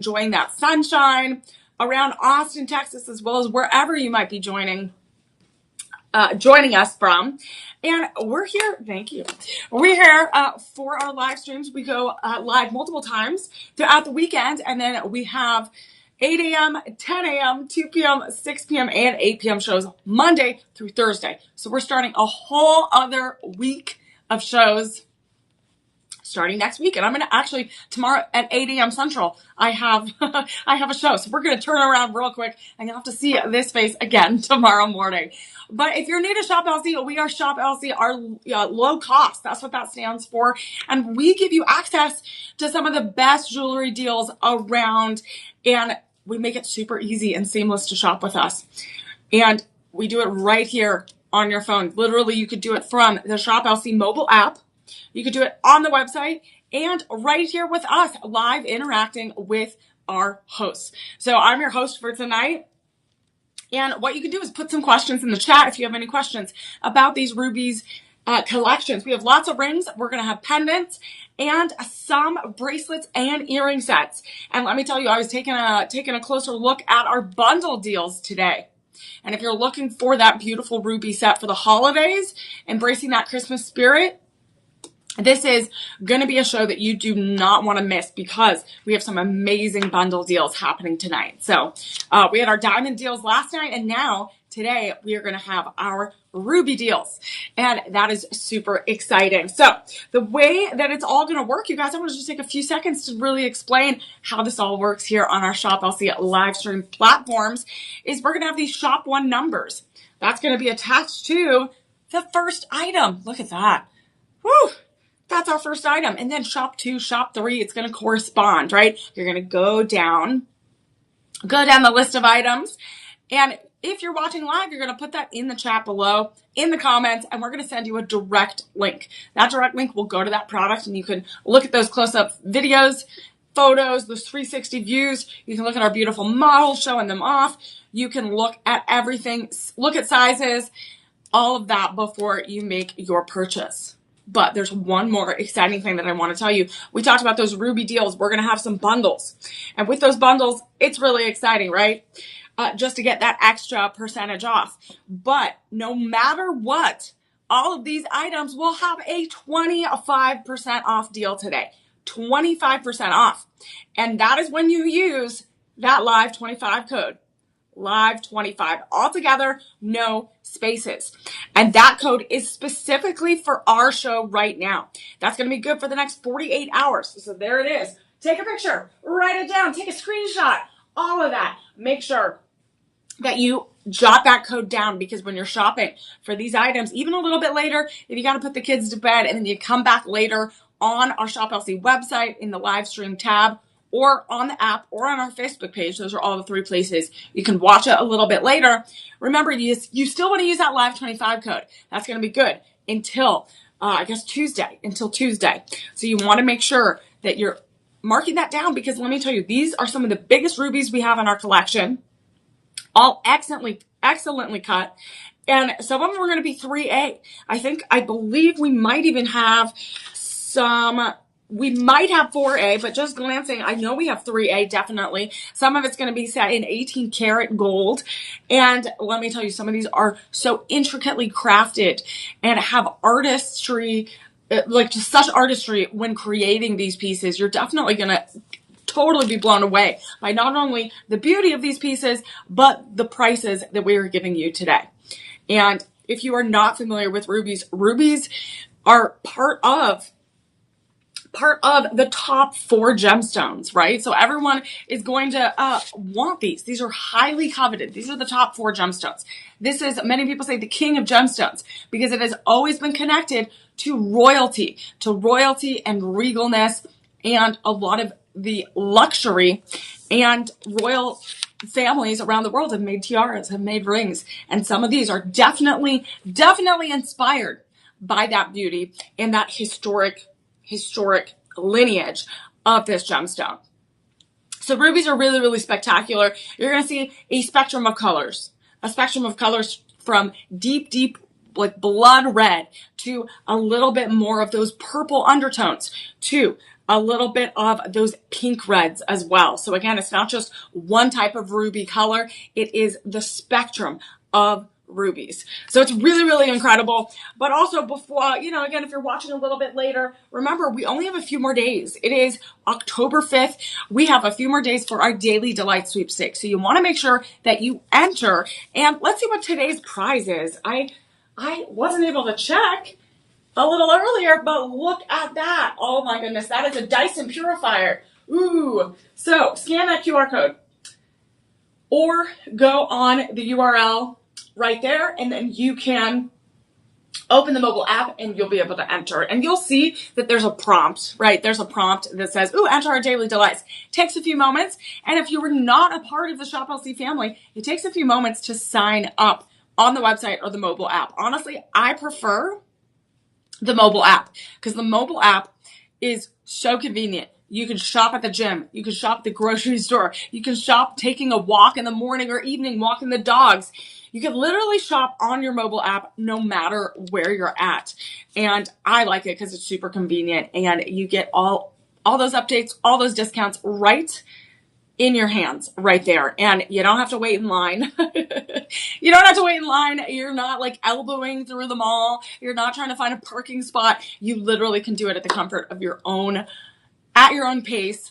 enjoying that sunshine around Austin, Texas, as well as wherever you might be joining us from. And we're here. Thank you. We're here for our live streams. We go live multiple times throughout the weekend, and then we have 8 a.m., 10 a.m., 2 p.m., 6 p.m., and 8 p.m. shows Monday through Thursday. So we're starting a whole other week of shows starting next week. And I'm going to actually, tomorrow at 8 a.m. Central, I have a show. So we're going to turn around real quick, and you'll have to see this face again tomorrow morning. But if you're new to Shop LC, we are Shop LC, our low cost. That's what that stands for. And we give you access to some of the best jewelry deals around, and we make it super easy and seamless to shop with us. And we do it right here on your phone. Literally, you could do it from the Shop LC mobile app. You could do it on the website and right here with us, live interacting with our hosts. So I'm your host for tonight. And what you can do is put some questions in the chat if you have any questions about these rubies collections. We have lots of rings. We're going to have pendants and some bracelets and earring sets. And let me tell you, I was taking a closer look at our bundle deals today. And if you're looking for that beautiful ruby set for the holidays, embracing that Christmas spirit, this is going to be a show that you do not want to miss because we have some amazing bundle deals happening tonight. So we had our diamond deals last night, and now today we are going to have our ruby deals, and that is super exciting. So the way that it's all going to work, you guys, I want to just take a few seconds to really explain how this all works here on our Shop LC live stream platforms. Is we're going to have these Shop 1 numbers. That's going to be attached to the first item. Look at that. Woo! That's our first item. And then Shop 2, Shop 3, it's going to correspond, right? You're going to go down the list of items. And if you're watching live, you're going to put that in the chat below, in the comments, and we're going to send you a direct link. That direct link will go to that product, and you can look at those close-up videos, photos, those 360 views. You can look at our beautiful models, showing them off. You can look at everything, look at sizes, all of that before you make your purchase. But there's one more exciting thing that I want to tell you. We talked about those ruby deals. We're going to have some bundles. And with those bundles, it's really exciting, right? Just to get that extra percentage off. But no matter what, all of these items will have a 25% off deal today. 25% off. And that is when you use that Live 25 code. Live 25 altogether, no spaces. And that code is specifically for our show right now. That's going to be good for the next 48 hours. So there it is. Take a picture, write it down, take a screenshot, all of that. Make sure that you jot that code down, because when you're shopping for these items, even a little bit later, if you got to put the kids to bed and then you come back later on our Shop LC website in the live stream tab, or on the app, or on our Facebook page. Those are all the 3 places. You can watch it a little bit later. Remember, you still want to use that Live 25 code. That's going to be good until, Tuesday. So you want to make sure that you're marking that down, because let me tell you, these are some of the biggest rubies we have in our collection. All excellently cut. And some of them are going to be 3A. I believe we might even have we might have 4A, but just glancing, I know we have 3A, definitely. Some of it's going to be set in 18 karat gold. And let me tell you, some of these are so intricately crafted and have artistry, like just such artistry when creating these pieces. You're definitely going to totally be blown away by not only the beauty of these pieces, but the prices that we are giving you today. And if you are not familiar with rubies, rubies are part of the top 4 gemstones, right? So everyone is going to want these. These are highly coveted. These are the top 4 gemstones. This is, many people say, the king of gemstones, because it has always been connected to royalty and regalness, and a lot of the luxury and royal families around the world have made tiaras, have made rings. And some of these are definitely inspired by that beauty and that historic lineage of this gemstone. So rubies are really, really spectacular. You're going to see a spectrum of colors from deep, like blood red, to a little bit more of those purple undertones, to a little bit of those pink reds as well. So again, it's not just one type of ruby color. It is the spectrum of rubies. So it's really, really incredible. But also before, again, if you're watching a little bit later, remember, we only have a few more days. It is October 5th. We have a few more days for our Daily Delight sweepstakes. So you want to make sure that you enter. And let's see what today's prize is. I wasn't able to check a little earlier, but look at that. Oh my goodness. That is a Dyson purifier. Ooh. So scan that QR code or go on the URL right there, and then you can open the mobile app and you'll be able to enter. And you'll see that there's a prompt, right? There's a prompt that says, ooh, enter our daily delights. It takes a few moments. And if you were not a part of the Shop LC family, it takes a few moments to sign up on the website or the mobile app. Honestly, I prefer the mobile app because the mobile app is so convenient. You can shop at the gym. You can shop at the grocery store. You can shop taking a walk in the morning or evening, walking the dogs. You can literally shop on your mobile app no matter where you're at. And I like it because it's super convenient and you get all those updates, all those discounts right in your hands right there. And you don't have to wait in line. You don't have to wait in line. You're not like elbowing through the mall. You're not trying to find a parking spot. You literally can do it at the comfort of your own, at your own pace,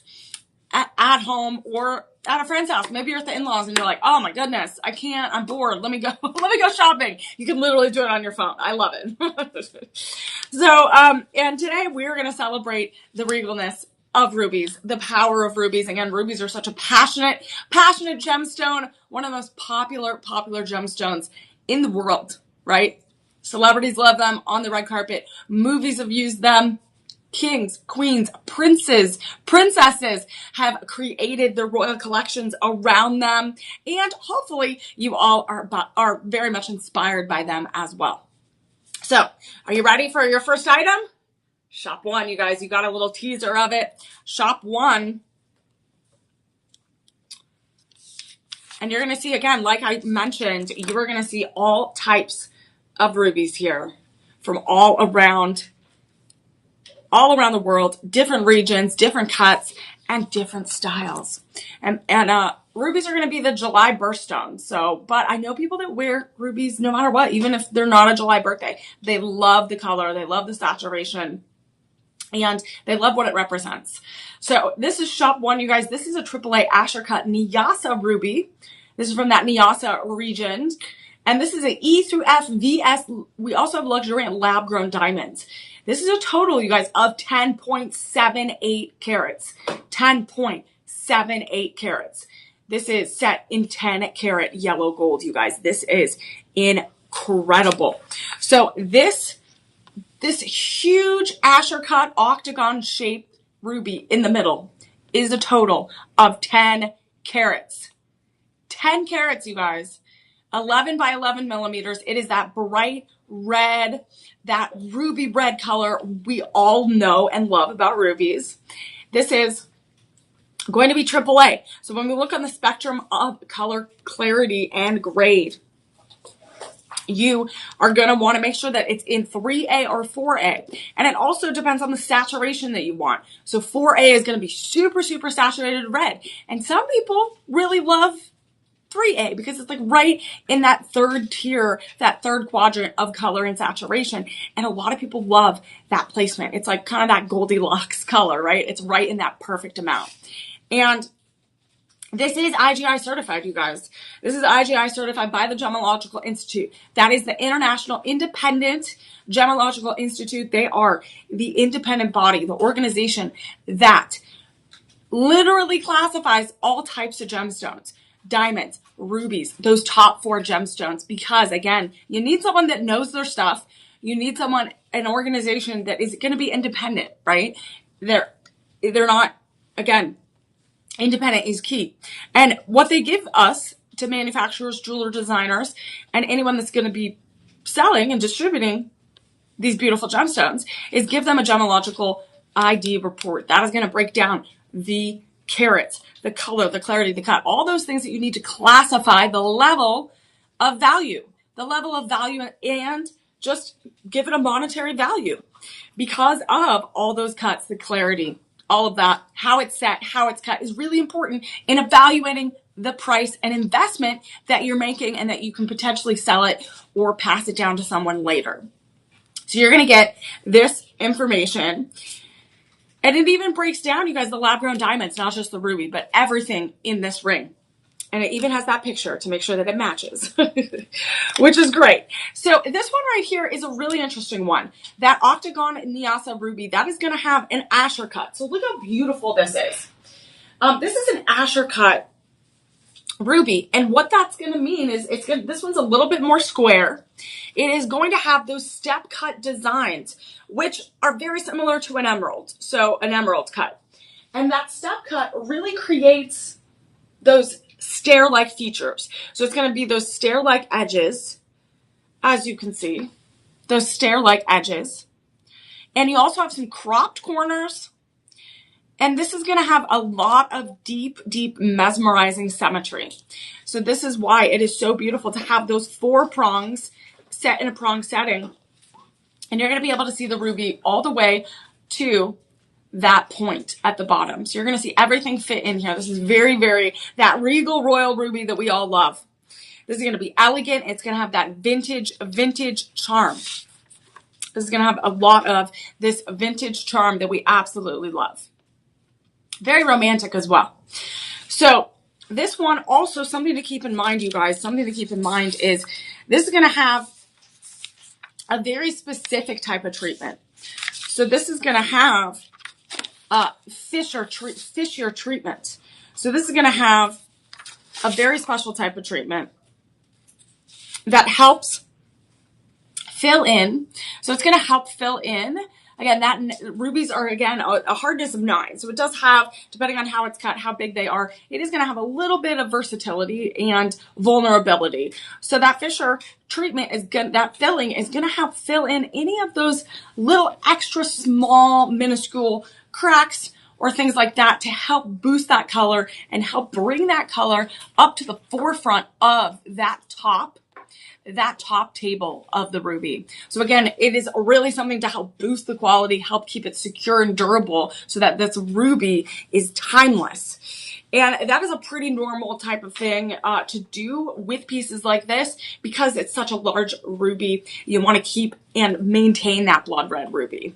at home or at a friend's house. Maybe you're at the in-laws and you're like, oh my goodness, I can't, I'm bored. Let me go shopping. You can literally do it on your phone. I love it. So, and today we're going to celebrate the regalness of rubies, the power of rubies. Again, rubies are such a passionate gemstone, one of the most popular gemstones in the world, right? Celebrities love them on the red carpet. Movies have used them. Kings, queens, princes, princesses have created their royal collections around them. And hopefully you all are very much inspired by them as well. So are you ready for your first item? Shop one, you guys. You got a little teaser of it. Shop one. And you're going to see, again, like I mentioned, you're going to see all types of rubies here from all around the world, different regions, different cuts, and different styles. And rubies are going to be the July birthstone. So, but I know people that wear rubies no matter what, even if they're not a July birthday. They love the color. They love the saturation. And they love what it represents. So this is shop one, you guys. This is a AAA Asher cut Nyassa ruby. This is from that Nyassa region. And this is an E through F VS. We also have luxuriant lab grown diamonds. This is a total, you guys, of 10.78 carats. 10.78 carats. This is set in 10 carat yellow gold, you guys. This is incredible. So this huge Asher cut octagon shaped ruby in the middle is a total of 10 carats. 10 carats, you guys. 11 by 11 millimeters. It is that bright red, that ruby red color we all know and love about rubies. This is going to be AAA. So when we look on the spectrum of color clarity and grade, you are going to want to make sure that it's in 3A or 4A. And it also depends on the saturation that you want. So 4A is going to be super, super saturated red. And some people really love 3A because it's like right in that third tier, that third quadrant of color and saturation. And a lot of people love that placement. It's like kind of that Goldilocks color, right? It's right in that perfect amount. And this is IGI certified, you guys. This is IGI certified by the Gemological Institute. That is the International Independent Gemological Institute. They are the independent body, the organization that literally classifies all types of gemstones, diamonds, rubies, those top 4 gemstones. Because again, you need someone that knows their stuff. You need someone, an organization that is going to be independent, right? They're not, again, independent is key. And what they give us to manufacturers, jeweler designers, and anyone that's going to be selling and distributing these beautiful gemstones is give them a gemological ID report. That is going to break down the carats, the color, the clarity, the cut, all those things that you need to classify the level of value, and just give it a monetary value because of all those cuts, the clarity, all of that, how it's set, how it's cut is really important in evaluating the price and investment that you're making and that you can potentially sell it or pass it down to someone later. So you're going to get this information. And it even breaks down, you guys, the lab-grown diamonds, not just the ruby, but everything in this ring. And it even has that picture to make sure that it matches, which is great. So this one right here is a really interesting one. That octagon Nyasa ruby, that is going to have an Asher cut. So look how beautiful this is. This is an Asher cut ruby. And what that's going to mean is this one's a little bit more square. It is going to have those step cut designs, which are very similar to an emerald. So an emerald cut. And that step cut really creates those stair-like features. So it's going to be those stair-like edges, as you can see, those stair-like edges. And you also have some cropped corners. And this is going to have a lot of deep, deep mesmerizing symmetry. So this is why it is so beautiful to have those 4 prongs set in a prong setting. And you're going to be able to see the ruby all the way to that point at the bottom. So you're going to see everything fit in here. This is very, very, that regal royal ruby that we all love. This is going to be elegant. It's going to have that vintage charm. This is going to have a lot of this vintage charm that we absolutely love. Very romantic as well. So this one also, something to keep in mind, you guys, something to keep in mind is this is going to have a very specific type of treatment. So this is going to have Fisher treatment. So this is going to have a very special type of treatment that helps fill in. So it's going to help fill in. Again, that rubies are, again, a hardness of 9. So it does have, depending on how it's cut, how big they are, it is going to have a little bit of versatility and vulnerability. So that Fisher treatment is going, that filling is going to help fill in any of those little extra small, minuscule cracks or things like that to help boost that color and help bring that color up to the forefront of that top table of the ruby. So again, it is really something to help boost the quality, help keep it secure and durable so that this ruby is timeless. And that is a pretty normal type of thing to do with pieces like this because it's such a large ruby. You want to keep and maintain that blood red ruby.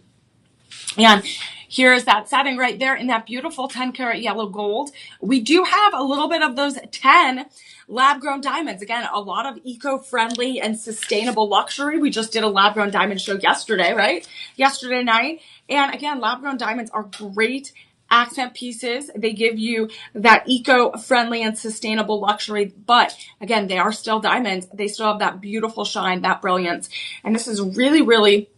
And here's that setting right there in that beautiful 10 karat yellow gold. We do have a little bit of those 10 lab-grown diamonds. Again, a lot of eco-friendly and sustainable luxury. We just did a lab-grown diamond show yesterday, right? Yesterday night. And again, lab-grown diamonds are great accent pieces. They give you that eco-friendly and sustainable luxury. But again, they are still diamonds. They still have that beautiful shine, that brilliance. And this is really, really,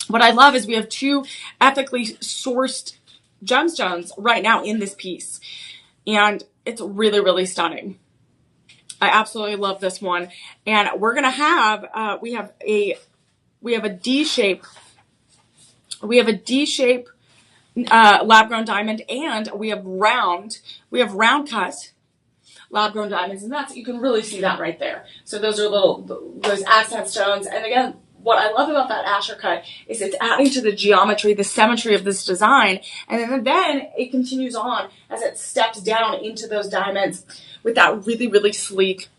what I love is we have 2 ethically sourced gemstones right now in this piece. And it's really, really stunning. I absolutely love this one. And we're going to have, we have a D-shape lab-grown diamond, and we have round cut lab-grown diamonds. And that's, you can really see that right there. So those are those accent stones. And again, what I love about that Asher cut is it's adding to the geometry, the symmetry of this design. And then it continues on as it steps down into those diamonds with that really, really sleek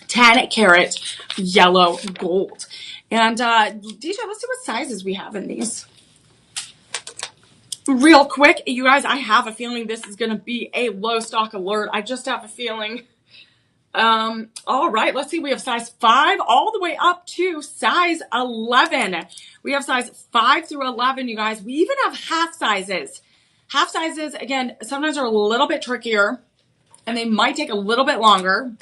10 karat yellow gold. And DJ, let's see what sizes we have in these. Real quick, you guys, I have a feeling this is going to be a low stock alert. I just have a feeling. All right, let's see. We have size 5 all the way up to size 11. We have size 5 through 11, you guys. We even have half sizes. Half sizes, again, sometimes are a little bit trickier and they might take a little bit longer.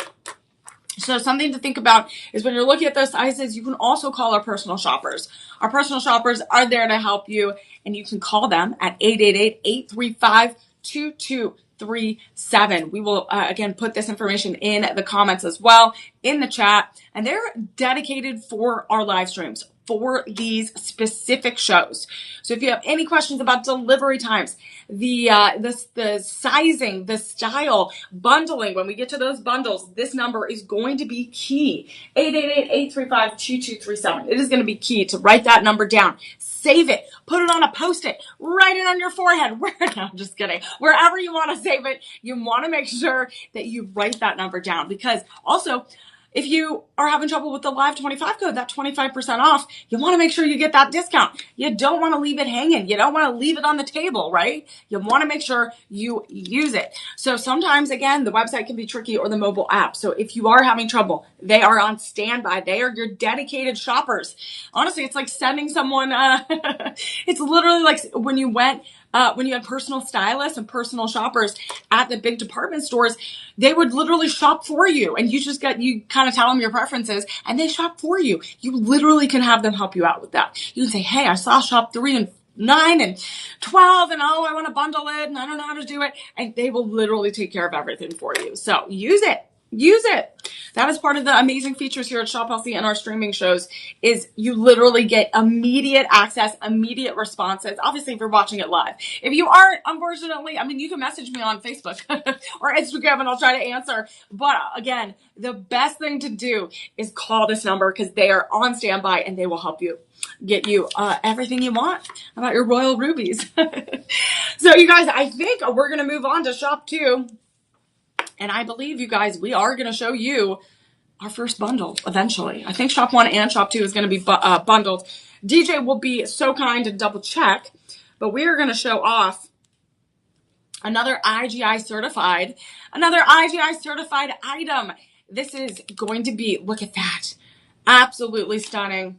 So something to think about is when you're looking at those sizes, you can also call our personal shoppers. Our personal shoppers are there to help you, and you can call them at 888-835-2237. We will, again, put this information in the comments as well, in the chat. And they're dedicated for our live streams, for these specific shows. So if you have any questions about delivery times, the sizing, the style, bundling, when we get to those bundles, this number is going to be key. 888-835-2237. It is going to be key to write that number down. Save it. Put it on a Post-it. Write it on your forehead. No, I'm just kidding. Wherever you want to save it, you want to make sure that you write that number down. Because also, if you are having trouble with the Live 25 code, that 25% off, you want to make sure you get that discount. You don't want to leave it hanging. You don't want to leave it on the table, right? You want to make sure you use it. So sometimes, again, the website can be tricky or the mobile app. So if you are having trouble, they are on standby. They are your dedicated shoppers. Honestly, it's like sending someone, it's literally like when you had personal stylists and personal shoppers at the big department stores, they would literally shop for you, and you kind of tell them your preferences and they shop for you. You literally can have them help you out with that. You can say, hey, I saw shop 3 and 9 and 12 and I want to bundle it and I don't know how to do it. And they will literally take care of everything for you. So use it. Use it. That is part of the amazing features here at Shop Healthy and our streaming shows is you literally get immediate access, immediate responses. Obviously, if you're watching it live. If you aren't, unfortunately, you can message me on Facebook or Instagram and I'll try to answer. But again, the best thing to do is call this number because they are on standby and they will help you get you everything you want about your royal rubies. So you guys, I think we're going to move on to Shop 2. And I believe, you guys, we are going to show you our first bundle eventually. I think Shop 1 and Shop 2 is going to be bundled. DJ will be so kind to double check, but we are going to show off another IGI certified item. This is going to be, look at that. Absolutely stunning.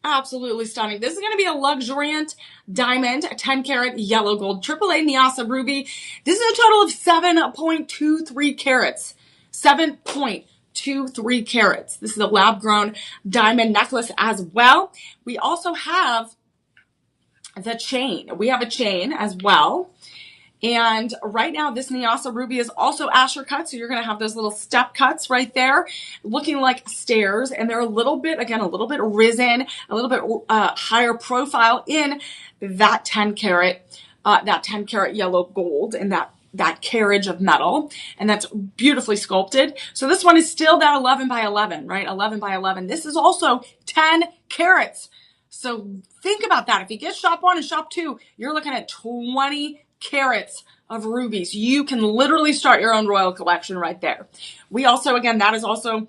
Absolutely stunning. This is going to be a luxuriant diamond, 10 karat yellow gold, AAA Nyasa ruby. This is a total of 7.23 carats. 7.23 carats. This is a lab grown diamond necklace as well. We also have the chain. We have a chain as well. And right now, this Nyasa ruby is also Asher cut. So you're going to have those little step cuts right there looking like stairs. And they're a little bit risen, a little bit higher profile in that 10 karat yellow gold and that carriage of metal. And that's beautifully sculpted. So this one is still that 11 by 11, right? 11 by 11. This is also 10 carats. So think about that. If you get Shop 1 and Shop 2, you're looking at 20 carats of rubies. You can literally start your own royal collection right there. We also, again, that is also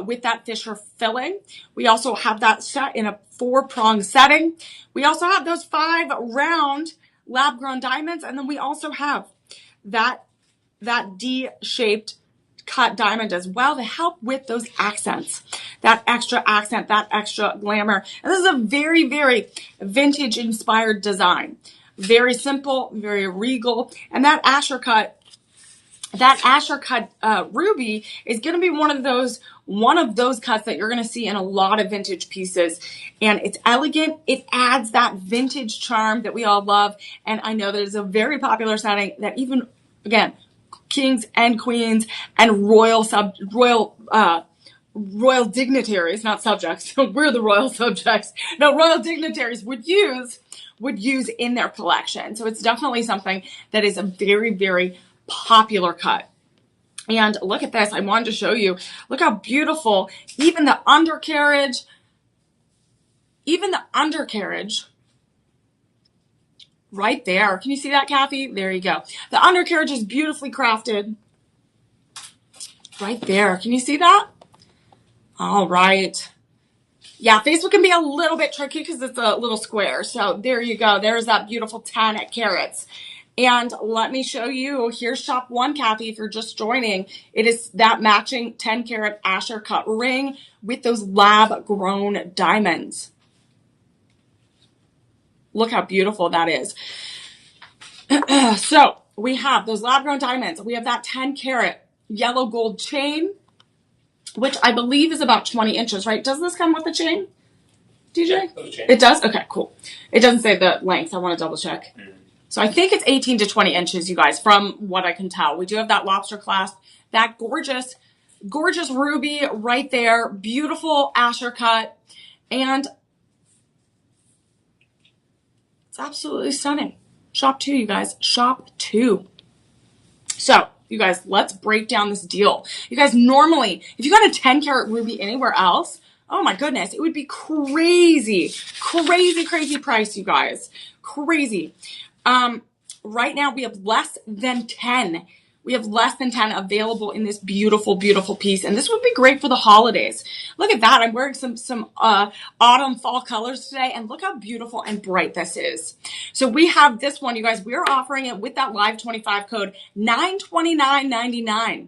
with that Fisher filling. We also have that set in a 4-prong setting. We also have those 5 round lab-grown diamonds. And then we also have that D-shaped cut diamond as well to help with those accents, that extra accent, that extra glamour. And this is a very, very vintage inspired design. Very simple, very regal. And that Asher cut ruby is going to be one of those cuts that you're going to see in a lot of vintage pieces. And it's elegant. It adds that vintage charm that we all love. And I know that it's a very popular setting that even, again, kings and queens and royal dignitaries, not subjects. We're the royal subjects. No, royal dignitaries would use in their collection. So it's definitely something that is a very, very popular cut. And look at this. I wanted to show you. Look how beautiful. Even the undercarriage right there. Can you see that, Kathy? There you go. The undercarriage is beautifully crafted. Right there. Can you see that? All right. Yeah, Facebook can be a little bit tricky because it's a little square. So there you go. There's that beautiful 10 carats. And let me show you. Here's Shop 1, Kathy, if you're just joining. It is that matching 10 karat Asher cut ring with those lab grown diamonds. Look how beautiful that is. So we have those lab grown diamonds. We have that 10 karat yellow gold chain, which I believe is about 20 inches, right? Does this come with a chain, DJ? It does? Okay, cool. It doesn't say the length. I want to double check. So I think it's 18 to 20 inches, you guys, from what I can tell. We do have that lobster clasp, that gorgeous Gorgeous ruby right there. Beautiful Asher cut. And it's absolutely stunning. Shop 2, you guys. Shop 2. So, you guys, let's break down this deal. You guys, normally, if you got a 10 karat ruby anywhere else, oh my goodness, it would be crazy, crazy, crazy price, you guys. Crazy. Right now, we have less than 10. We have less than 10 available in this beautiful, beautiful piece. And this would be great for the holidays. Look at that. I'm wearing some autumn fall colors today. And look how beautiful and bright this is. So we have this one, you guys. We're offering it with that live 25 code, $929.99.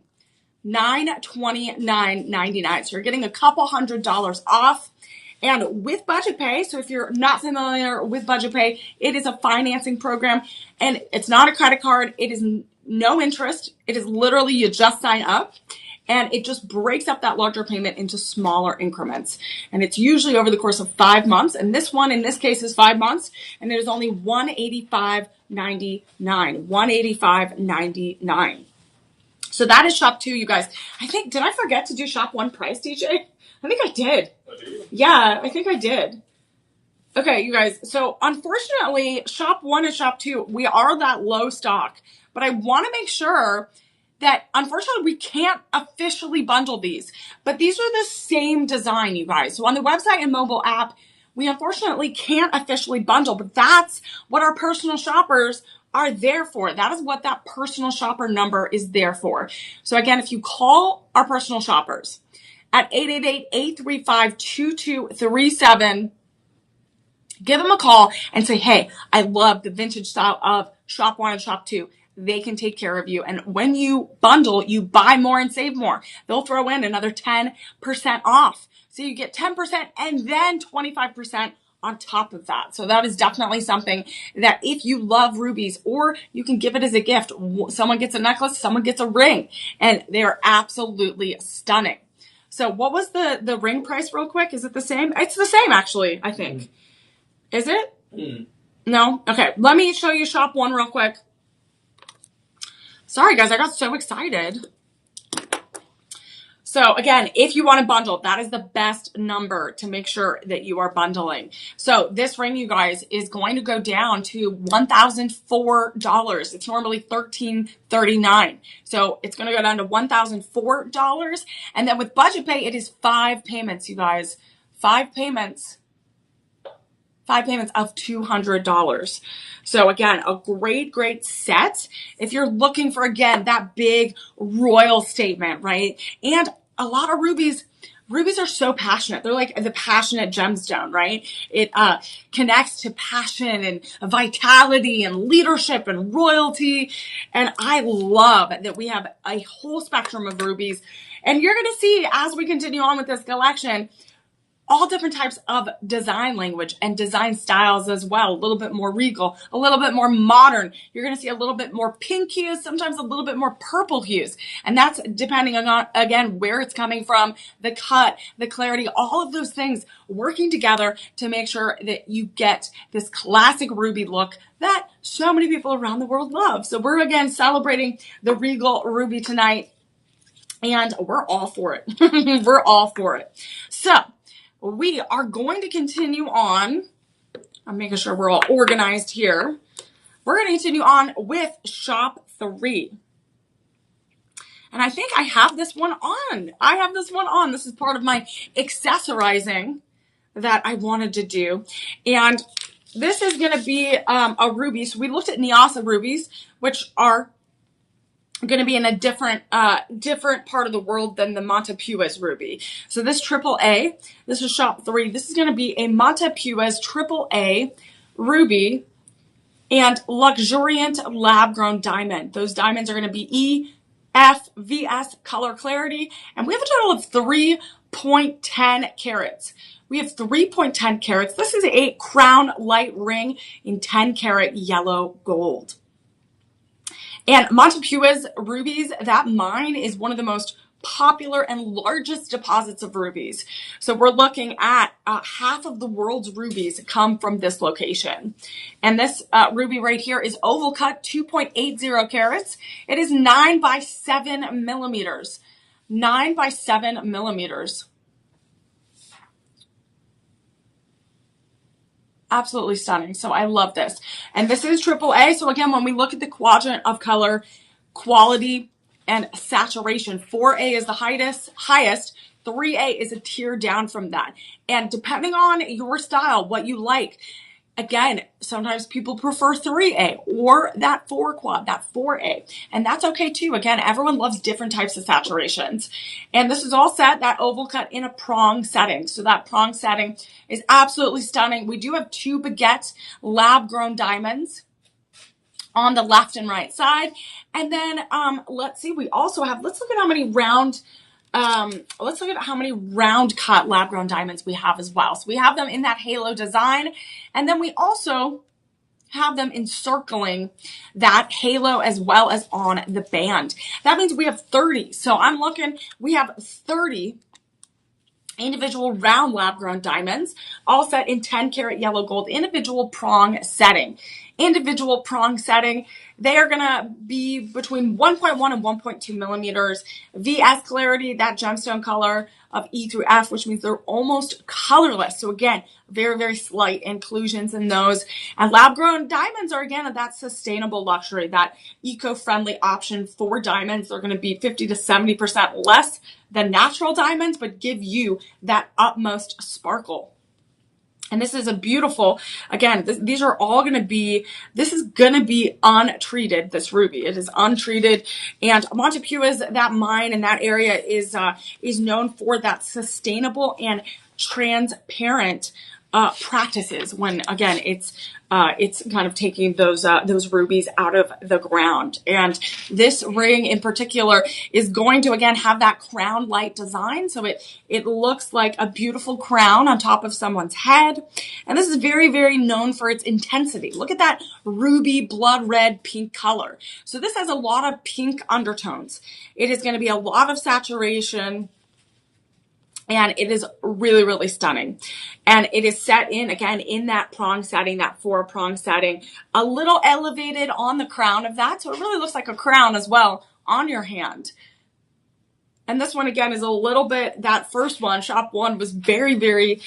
$929.99. So you're getting a couple $100 off. And with budget pay, so if you're not familiar with budget pay, it is a financing program and it's not a credit card. It is no interest. It is literally you just sign up and it just breaks up that larger payment into smaller increments. And it's usually over the course of 5 months. And this one in this case is 5 months and it is only $185.99. $185.99. So that is shop 2, you guys. I think, did I forget to do shop 1 price, DJ? I think I did. Oh, did you? Yeah, I think I did. Okay, you guys. So unfortunately, shop 1 and shop 2, we are that low stock. But I want to make sure that unfortunately we can't officially bundle these. But these are the same design, you guys. So on the website and mobile app, we unfortunately can't officially bundle. But that's what our personal shoppers are there for. That is what that personal shopper number is there for. So again, if you call our personal shoppers at 888-835-2237, give them a call and say, hey, I love the vintage style of shop 1 and shop 2. They can take care of you. And when you bundle, you buy more and save more. They'll throw in another 10% off. So you get 10% and then 25% on top of that. So that is definitely something that if you love rubies, or you can give it as a gift, someone gets a necklace, someone gets a ring, and they are absolutely stunning. So what was the ring price real quick? Is it the same? It's the same actually, I think. Is it? No? Okay, let me show you shop 1 real quick. Sorry guys, I got so excited. So again, if you want to bundle, that is the best number to make sure that you are bundling. So this ring, you guys, is going to go down to $1,004. It's normally $1,339. So it's going to go down to $1,004. And then with budget pay, it is 5 payments, you guys. 5 payments. 5 payments of $200. So again, a great, great set. If you're looking for, again, that big royal statement, right? And a lot of rubies are so passionate. They're like the passionate gemstone, right? It connects to passion and vitality and leadership and royalty. And I love that we have a whole spectrum of rubies. And you're going to see as we continue on with this collection, all different types of design language and design styles as well. A little bit more regal, a little bit more modern. You're going to see a little bit more pink hues, sometimes a little bit more purple hues. And that's depending on, again, where it's coming from, the cut, the clarity, all of those things working together to make sure that you get this classic ruby look that so many people around the world love. So we're, again, celebrating the regal ruby tonight, and we're all for it. We're all for it. So we are going to continue on. I'm making sure we're all organized here. We're going to continue on with shop 3. And I think I have this one on. This is part of my accessorizing that I wanted to do. And this is going to be a ruby. So we looked at Nyasa rubies, which are going to be in a different part of the world than the Montepuez ruby. So this AAA, this is shop 3. This is going to be a Montepuez AAA ruby and luxuriant lab-grown diamond. Those diamonds are going to be EFVS color clarity, and we have a total of 3.10 carats. We have 3.10 carats. This is a crown light ring in 10 karat yellow gold. And Montepuez rubies, that mine is one of the most popular and largest deposits of rubies. So we're looking at half of the world's rubies come from this location. And this ruby right here is oval cut, 2.80 carats. It is 9 by 7 millimeters. 9 by 7 millimeters. Absolutely stunning. So I love this. And this is AAA. So again, when we look at the quadrant of color, quality, and saturation, 4A is the highest. 3A is a tier down from that. And depending on your style, what you like, again, sometimes people prefer 3A or that 4 quad, that 4A. And that's okay too. Again, everyone loves different types of saturations. And this is all set, that oval cut in a prong setting. So that prong setting is absolutely stunning. We do have 2 baguette lab grown diamonds on the left and right side. And then let's see, we also have, let's look at how many round cut lab grown diamonds we have as well. So we have them in that halo design. And then we also have them encircling that halo as well as on the band. That means we have 30. So I'm looking, we have 30 individual round lab grown diamonds, all set in 10 karat yellow gold, individual prong setting. Individual prong setting, they are gonna be between 1.1 and 1.2 millimeters. VS clarity, that gemstone color of E through F, which means they're almost colorless. So again, very, very slight inclusions in those. And lab grown diamonds are again that sustainable luxury, that eco-friendly option for diamonds. They're gonna be 50 to 70% less than natural diamonds, but give you that utmost sparkle. And this is a beautiful, again, these are all going to be, this is going to be untreated, this ruby. It is untreated. And Montepuez, that mine and that area is known for that sustainable and transparent practices when, again, it's kind of taking those rubies out of the ground. And this ring in particular is going to, again, have that crown light design. So it looks like a beautiful crown on top of someone's head. And this is very, very known for its intensity. Look at that ruby blood red pink color. So this has a lot of pink undertones. It is going to be a lot of saturation. And it is really, really stunning. And it is set in, again, in that prong setting, that 4 prong setting, a little elevated on the crown of that. So it really looks like a crown as well on your hand. And this one, again, is a little bit, that first one, shop 1, was very, very,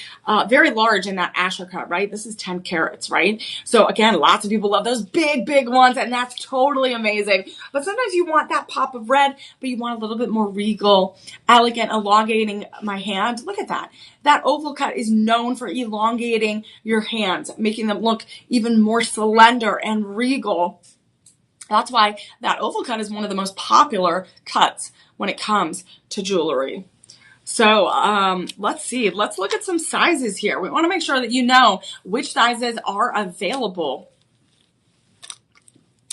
very large in that Asher cut, right? This is 10 carats, right? So again, lots of people love those big, big ones, and that's totally amazing. But sometimes you want that pop of red, but you want a little bit more regal, elegant, elongating my hand. Look at that. That oval cut is known for elongating your hands, making them look even more slender and regal. That's why that oval cut is one of the most popular cuts when it comes to jewelry. So let's see. Let's look at some sizes here. We want to make sure that you know which sizes are available.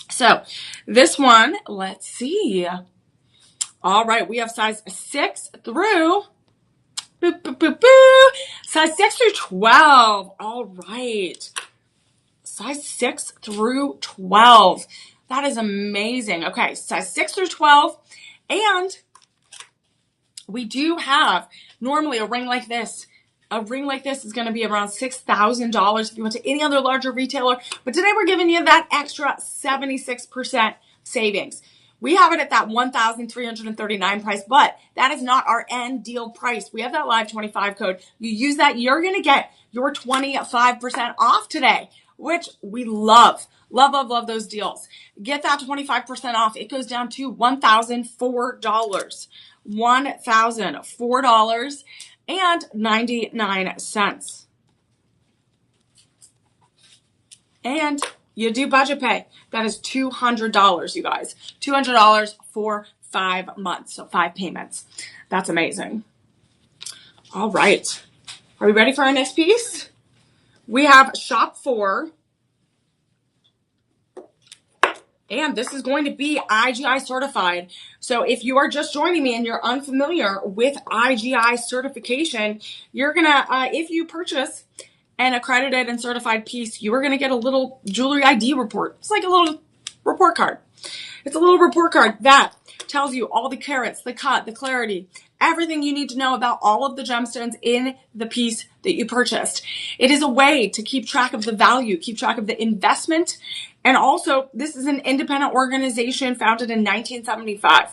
So this one, let's see. All right, we have size 6 through size 6 through 12. All right. Size 6 through 12. That is amazing. Okay, size 6 through 12. And we do have normally a ring like this. A ring like this is going to be around $6,000 if you went to any other larger retailer. But today we're giving you that extra 76% savings. We have it at that $1,339 price, but that is not our end deal price. We have that live 25 code. You use that, you're going to get your 25% off today, which we love. Love, love, love those deals. Get that 25% off. It goes down to $1,004. $1,004.99. And you do budget pay. That is $200, you guys. $200 for 5 months. So 5 payments. That's amazing. All right. Are we ready for our next piece? We have shop 4. And this is going to be IGI certified. So if you are just joining me and you're unfamiliar with IGI certification, you're going to, if you purchase an accredited and certified piece, you are going to get a little jewelry ID report. It's like a little report card. It's a little report card that tells you all the carats, the cut, the clarity, everything you need to know about all of the gemstones in the piece that you purchased. It is a way to keep track of the value, keep track of the investment. And also, this is an independent organization founded in 1975.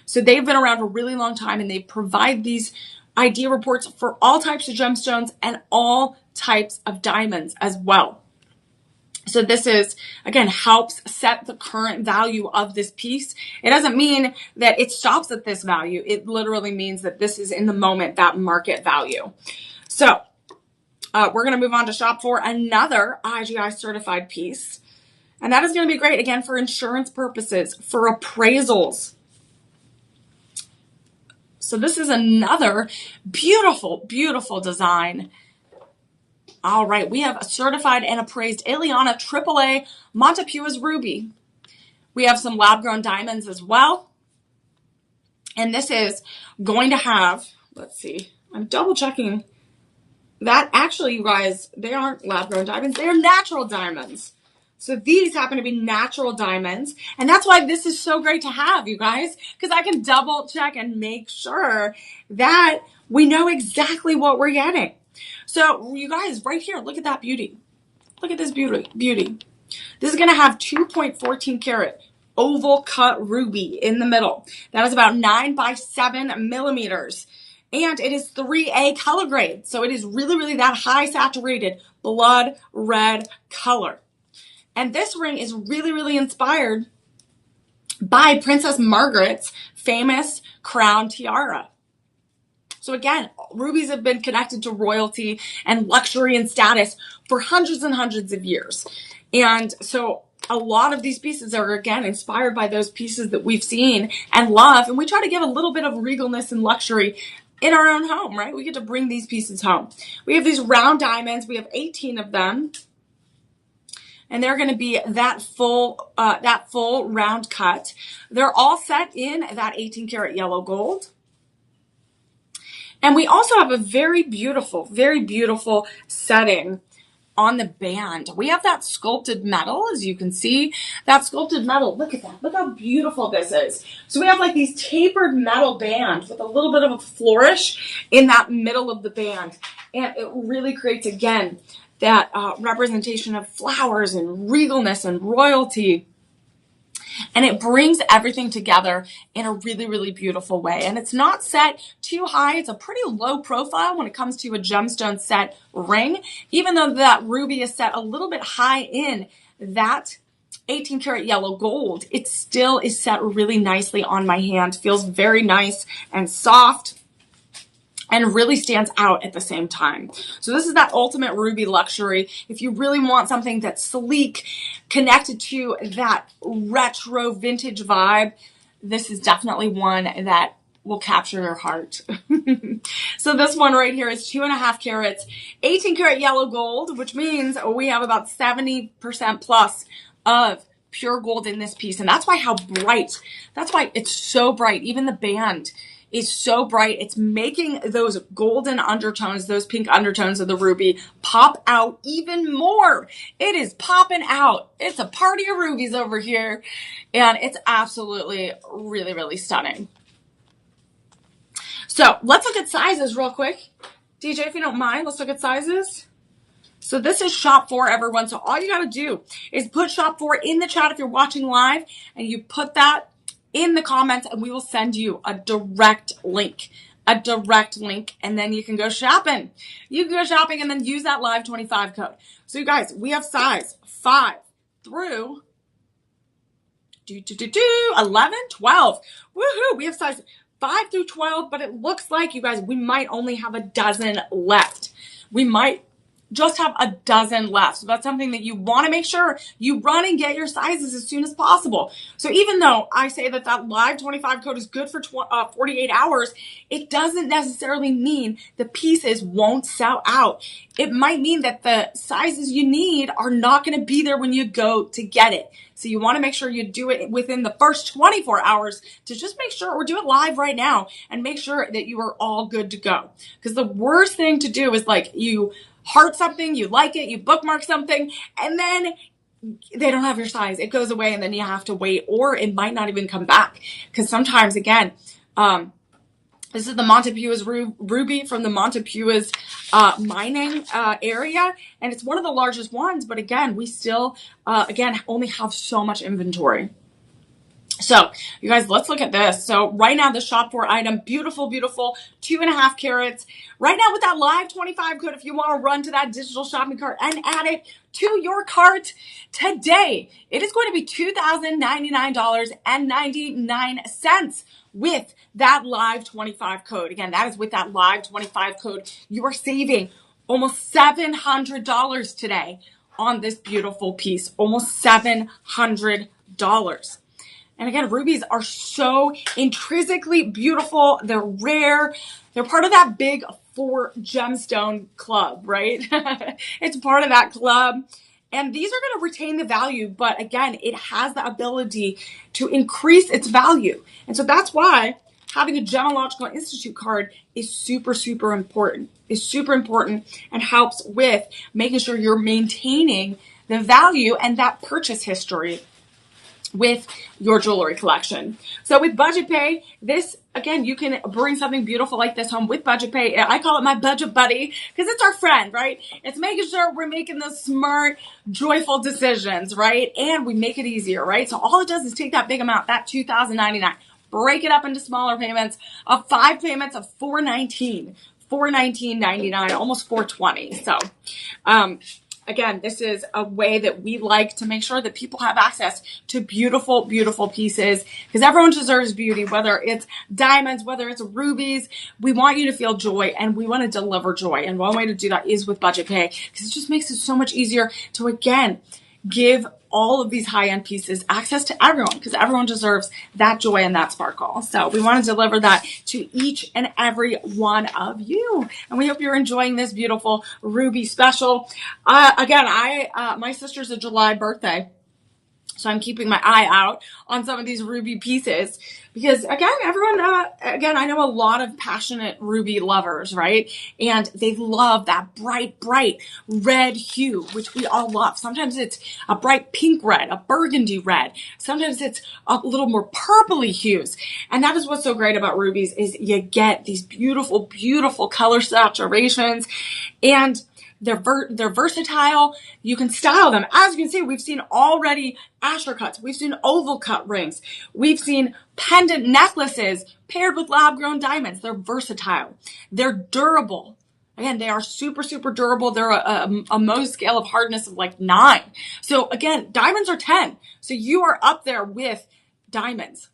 So they've been around for a really long time, and they provide these idea reports for all types of gemstones and all types of diamonds as well. So this is, again, helps set the current value of this piece. It doesn't mean that it stops at this value. It literally means that this is in the moment, that market value. So we're going to move on to shop for another IGI certified piece. And that is going to be great, again, for insurance purposes, for appraisals. So this is another beautiful, beautiful design. All right, we have a certified and appraised Ileana AAA Montepuez ruby. We have some lab-grown diamonds as well. And this is going to have, let's see, I'm double checking that. Actually, you guys, they aren't lab-grown diamonds. They are natural diamonds. So these happen to be natural diamonds. And that's why this is so great to have, you guys, because I can double check and make sure that we know exactly what we're getting. So you guys, right here, look at that beauty. Look at this beauty. This is going to have 2.14 karat oval cut ruby in the middle. That is about 9 by 7 millimeters. And it is 3A color grade. So it is really, really that high saturated blood red color. And this ring is really, really inspired by Princess Margaret's famous crown tiara. So again, rubies have been connected to royalty and luxury and status for hundreds and hundreds of years. And so a lot of these pieces are, again, inspired by those pieces that we've seen and love. And we try to give a little bit of regalness and luxury in our own home, right? We get to bring these pieces home. We have these round diamonds. We have 18 of them. And they're going to be that full round cut. They're all set in that 18 karat yellow gold. And we also have a very beautiful setting on the band. We have that sculpted metal, as you can see. That sculpted metal, look at that. Look how beautiful this is. So we have like these tapered metal bands with a little bit of a flourish in that middle of the band. And it really creates, again, that representation of flowers and regalness and royalty. And it brings everything together in a really, really beautiful way. And it's not set too high. It's a pretty low profile when it comes to a gemstone set ring. Even though that ruby is set a little bit high in that 18 karat yellow gold, it still is set really nicely on my hand. Feels very nice and soft, and really stands out at the same time. So this is that ultimate ruby luxury. If you really want something that's sleek, connected to that retro vintage vibe, this is definitely one that will capture your heart. So this one right here is 2.5 carats, 18 karat yellow gold, which means we have about 70% plus of pure gold in this piece. And that's why that's why it's so bright. Even the band is so bright. It's making those golden undertones, those pink undertones of the ruby pop out even more. It is popping out. It's a party of rubies over here. And it's absolutely really, really stunning. So let's look at sizes real quick. DJ, if you don't mind, let's look at sizes. So this is shop for, everyone. So all you got to do is put shop for in the chat if you're watching live, and you put that in the comments, and we will send you a direct link, and then you can go shopping. You can go shopping and then use that live 25 code. So you guys, we have size 5 through 11, 12. Woohoo! We have size 5 through 12, but it looks like, you guys, we might only have a dozen left. We might just have a dozen left. So that's something that you want to make sure you run and get your sizes as soon as possible. So even though I say that that live 25 code is good for 48 hours, it doesn't necessarily mean the pieces won't sell out. It might mean that the sizes you need are not going to be there when you go to get it. So you want to make sure you do it within the first 24 hours to just make sure, or do it live right now and make sure that you are all good to go. Because the worst thing to do is, like, you heart something, you like it, you bookmark something, and then they don't have your size. It goes away, and then you have to wait, or it might not even come back. Because sometimes, again, This is the Montepuez ruby from the Montepuez mining area, and it's one of the largest ones. But again, we still, only have so much inventory. So you guys, let's look at this. So right now, the shop for item, beautiful, beautiful, 2.5 carats. Right now with that live 25 code, if you want to run to that digital shopping cart and add it to your cart today, it is going to be $2,099.99 with that live 25 code. Again, that is with that live 25 code. You are saving almost $700 today on this beautiful piece, almost $700. And again, rubies are so intrinsically beautiful. They're rare. They're part of that big 4 gemstone club, right? It's part of that club. And these are going to retain the value, but again, it has the ability to increase its value. And so that's why having a Gemological Institute card is super, super important. It's super important and helps with making sure you're maintaining the value and that purchase history with your jewelry collection. So with Budget Pay, this, again, you can bring something beautiful like this home with Budget Pay. I call it my budget buddy because it's our friend, right? It's making sure we're making the smart, joyful decisions, right? And we make it easier, right? So all it does is take that big amount, that $2,099, break it up into smaller payments of 5 payments of $419.99, almost $420. So, again, this is a way that we like to make sure that people have access to beautiful, beautiful pieces because everyone deserves beauty, whether it's diamonds, whether it's rubies. We want you to feel joy and we want to deliver joy. And one way to do that is with Budget Pay because it just makes it so much easier to, again, give all of these high-end pieces access to everyone because everyone deserves that joy and that sparkle. So we want to deliver that to each and every one of you. And we hope you're enjoying this beautiful ruby special. Again, my sister's a July birthday. So I'm keeping my eye out on some of these ruby pieces because again, everyone, I know a lot of passionate ruby lovers, right? And they love that bright, bright red hue, which we all love. Sometimes it's a bright pink red, a burgundy red. Sometimes it's a little more purpley hues. And that is what's so great about rubies is you get these beautiful, beautiful color saturations and they're versatile. You can style them. As you can see, we've seen already asher cuts. We've seen oval cut rings. We've seen pendant necklaces paired with lab-grown diamonds. They're versatile. They're durable. Again, they are super, super durable. They're a Mohs scale of hardness of like 9. So again, diamonds are 10. So you are up there with diamonds.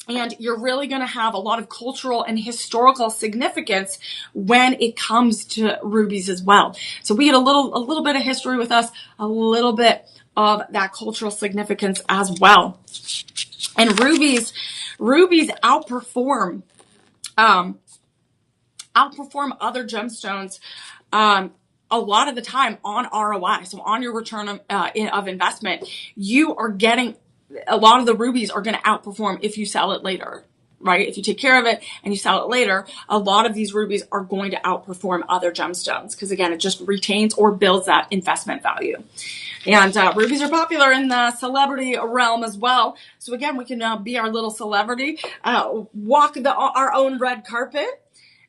And you're really going to have a lot of cultural and historical significance when it comes to rubies as well. So we had a little bit of history with us, a little bit of that cultural significance as well. And rubies outperform other gemstones a lot of the time on ROI. So on your return of investment, you are getting a lot of the rubies are going to outperform if you sell it later, right? If you take care of it and you sell it later, a lot of these rubies are going to outperform other gemstones because again, it just retains or builds that investment value. And rubies are popular in the celebrity realm as well. So again, we can be our little celebrity, walk our own red carpet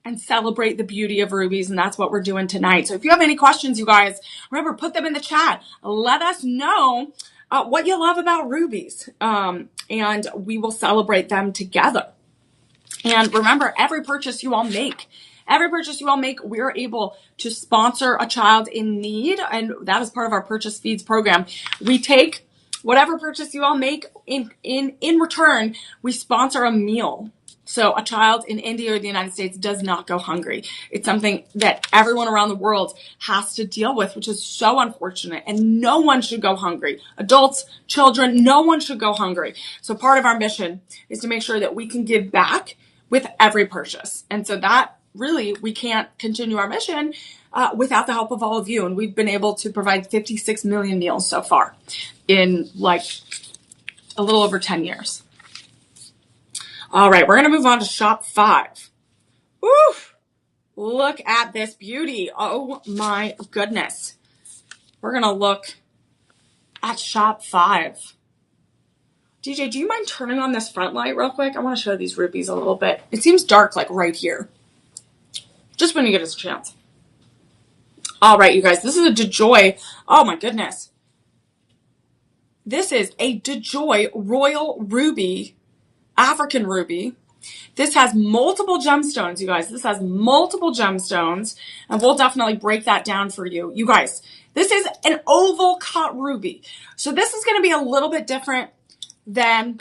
and celebrate the beauty of rubies. And that's what we're doing tonight. So if you have any questions, you guys, remember, put them in the chat. Let us know what you love about rubies, and we will celebrate them together. And remember, every purchase you all make, we're able to sponsor a child in need, and that is part of our Purchase Feeds program. We take whatever purchase you all make, in return, we sponsor a meal. So a child in India or the United States does not go hungry. It's something that everyone around the world has to deal with, which is so unfortunate. And no one should go hungry. Adults, children, no one should go hungry. So part of our mission is to make sure that we can give back with every purchase. And so that really, we can't continue our mission without the help of all of you. And we've been able to provide 56 million meals so far in like a little over 10 years. All right, we're going to move on to shop 5. Woo! Look at this beauty. Oh my goodness. We're going to look at shop 5. DJ, do you mind turning on this front light real quick? I want to show these rubies a little bit. It seems dark like right here. Just when you get a chance. All right, you guys, this is a DeJoy. Oh my goodness. This is a DeJoy Royal Ruby, African Ruby. This has multiple gemstones, you guys. This has multiple gemstones, and we'll definitely break that down for you. You guys, this is an oval cut ruby. So this is going to be a little bit different than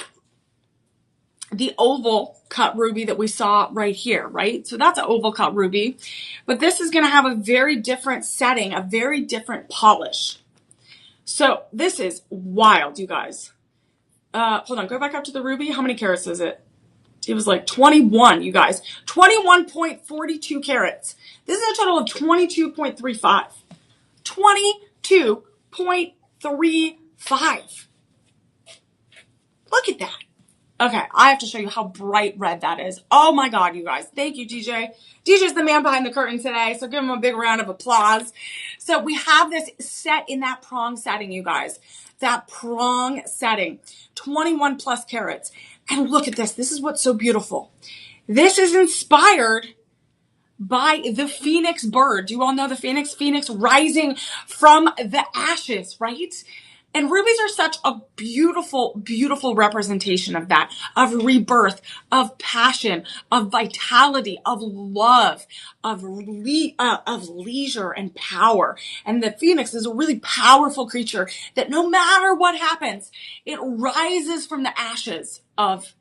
the oval cut ruby that we saw right here, right? So that's an oval cut ruby, but this is going to have a very different setting, a very different polish. So this is wild, you guys. Hold on, go back up to the ruby. How many carats is it? It was like 21, you guys. 21.42 carats. This is a total of 22.35. 22.35. Look at that. Okay, I have to show you how bright red that is. Oh my God, you guys. Thank you, DJ. DJ's the man behind the curtain today, so give him a big round of applause. So we have this set in that prong setting, you guys. That prong setting. 21 plus carats. And look at this. This is what's so beautiful. This is inspired by the phoenix bird. Do you all know the phoenix? Phoenix rising from the ashes, right? And rubies are such a beautiful, beautiful representation of that, of rebirth, of passion, of vitality, of love, of leisure and power. And the phoenix is a really powerful creature that no matter what happens, it rises from the ashes of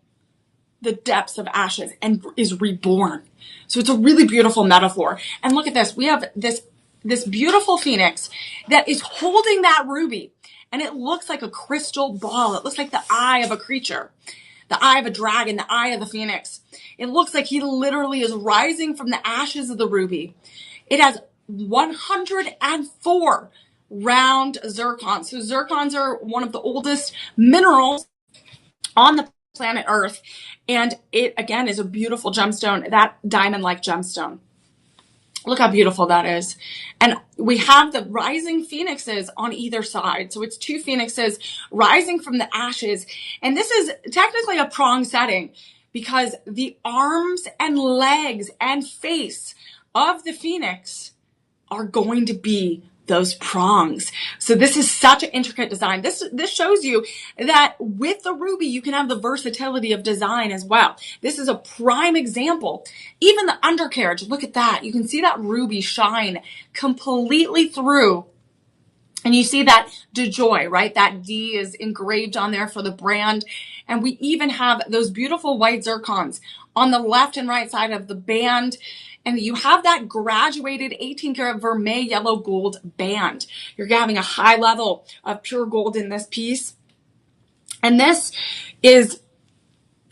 the depths of ashes and is reborn. So it's a really beautiful metaphor. And look at this. We have this beautiful phoenix that is holding that ruby. And it looks like a crystal ball. It looks like the eye of a creature, the eye of a dragon, the eye of the phoenix. It looks like he literally is rising from the ashes of the ruby. It has 104 round zircons. So zircons are one of the oldest minerals on the planet Earth. And it, again, is a beautiful gemstone, that diamond-like gemstone. Look how beautiful that is. And we have the rising phoenixes on either side. So it's two phoenixes rising from the ashes. And this is technically a prong setting because the arms and legs and face of the phoenix are going to be those prongs. So this is such an intricate design. This shows you that with the ruby, you can have the versatility of design as well. This is a prime example. Even the undercarriage, look at that. You can see that ruby shine completely through. And you see that DeJoy, right? That D is engraved on there for the brand. And we even have those beautiful white zircons on the left and right side of the band. And you have that graduated 18 karat vermeil yellow gold band. You're having a high level of pure gold in this piece. And this is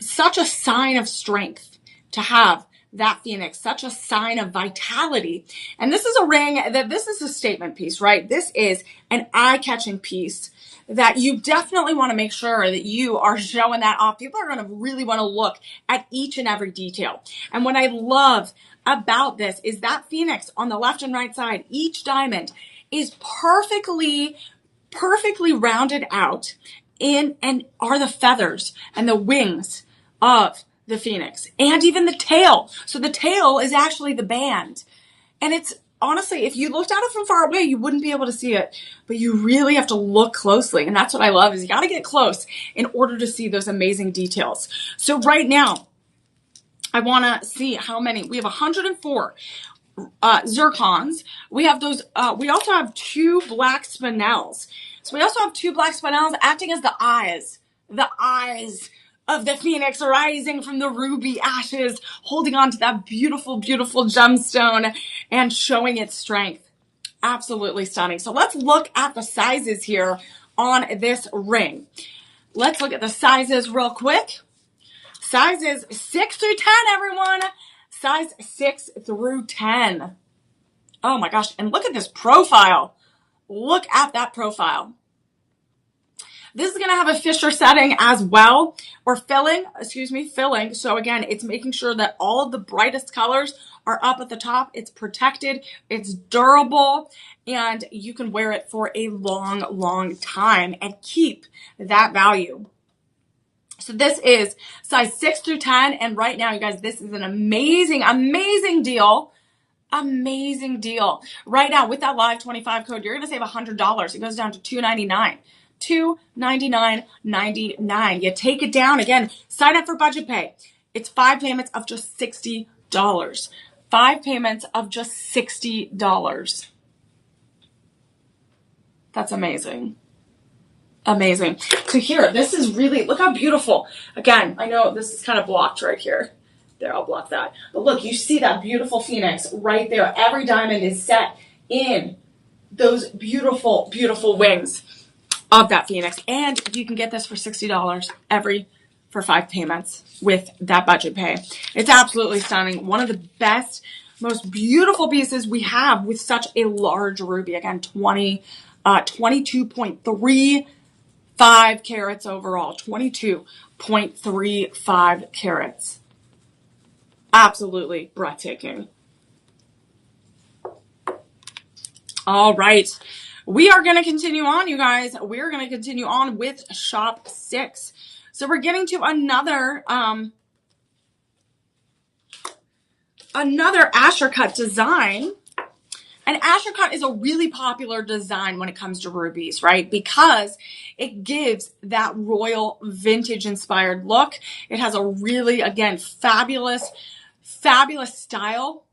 such a sign of strength to have that phoenix, such a sign of vitality. And this is a ring that this is a statement piece, right? This is an eye-catching piece that you definitely want to make sure that you are showing that off. People are going to really want to look at each and every detail. And what I love about this is that phoenix on the left and right side, each diamond is perfectly rounded out in and are the feathers and the wings of the phoenix and even the tail. So the tail is actually the band. And it's honestly, if you looked at it from far away, you wouldn't be able to see it, but you really have to look closely. And that's what I love is you got to get close in order to see those amazing details. So right now, I want to see how many. We have 104 zircons. We have those. We also have 2 black spinels. So we also have 2 black spinels acting as the eyes of the phoenix rising from the ruby ashes, holding on to that beautiful, beautiful gemstone and showing its strength. Absolutely stunning. So let's look at the sizes here on this ring. Let's look at the sizes real quick. Sizes 6 through 10, everyone. Size 6 through 10. Oh my gosh. And look at this profile. Look at that profile. This is going to have a Fisher setting as well, or filling. So again, it's making sure that all of the brightest colors are up at the top. It's protected, it's durable, and you can wear it for a long, long time and keep that value. So this is size 6 through 10. And right now, you guys, this is an amazing, amazing deal. Amazing deal. Right now, with that live 25 code, you're going to save $100. It goes down to $299. $299.99. You take it down. Again, sign up for budget pay. It's 5 payments of just $60. 5 payments of just $60. That's amazing. Amazing. So here, this is really, look how beautiful. Again, I know this is kind of blocked right here. There, I'll block that. But look, you see that beautiful phoenix right there. Every diamond is set in those beautiful, beautiful wings of that phoenix. And you can get this for $60 for 5 payments with that budget pay. It's absolutely stunning. One of the best, most beautiful pieces we have with such a large ruby. Again, 22.35 carats overall. 22.35 carats. Absolutely breathtaking. All right. We are going to continue on, you guys. We're going to continue on with shop 6. So we're getting to another Asher cut design. And Asher cut is a really popular design when it comes to rubies, right? Because it gives that royal vintage inspired look. It has a really, again, fabulous style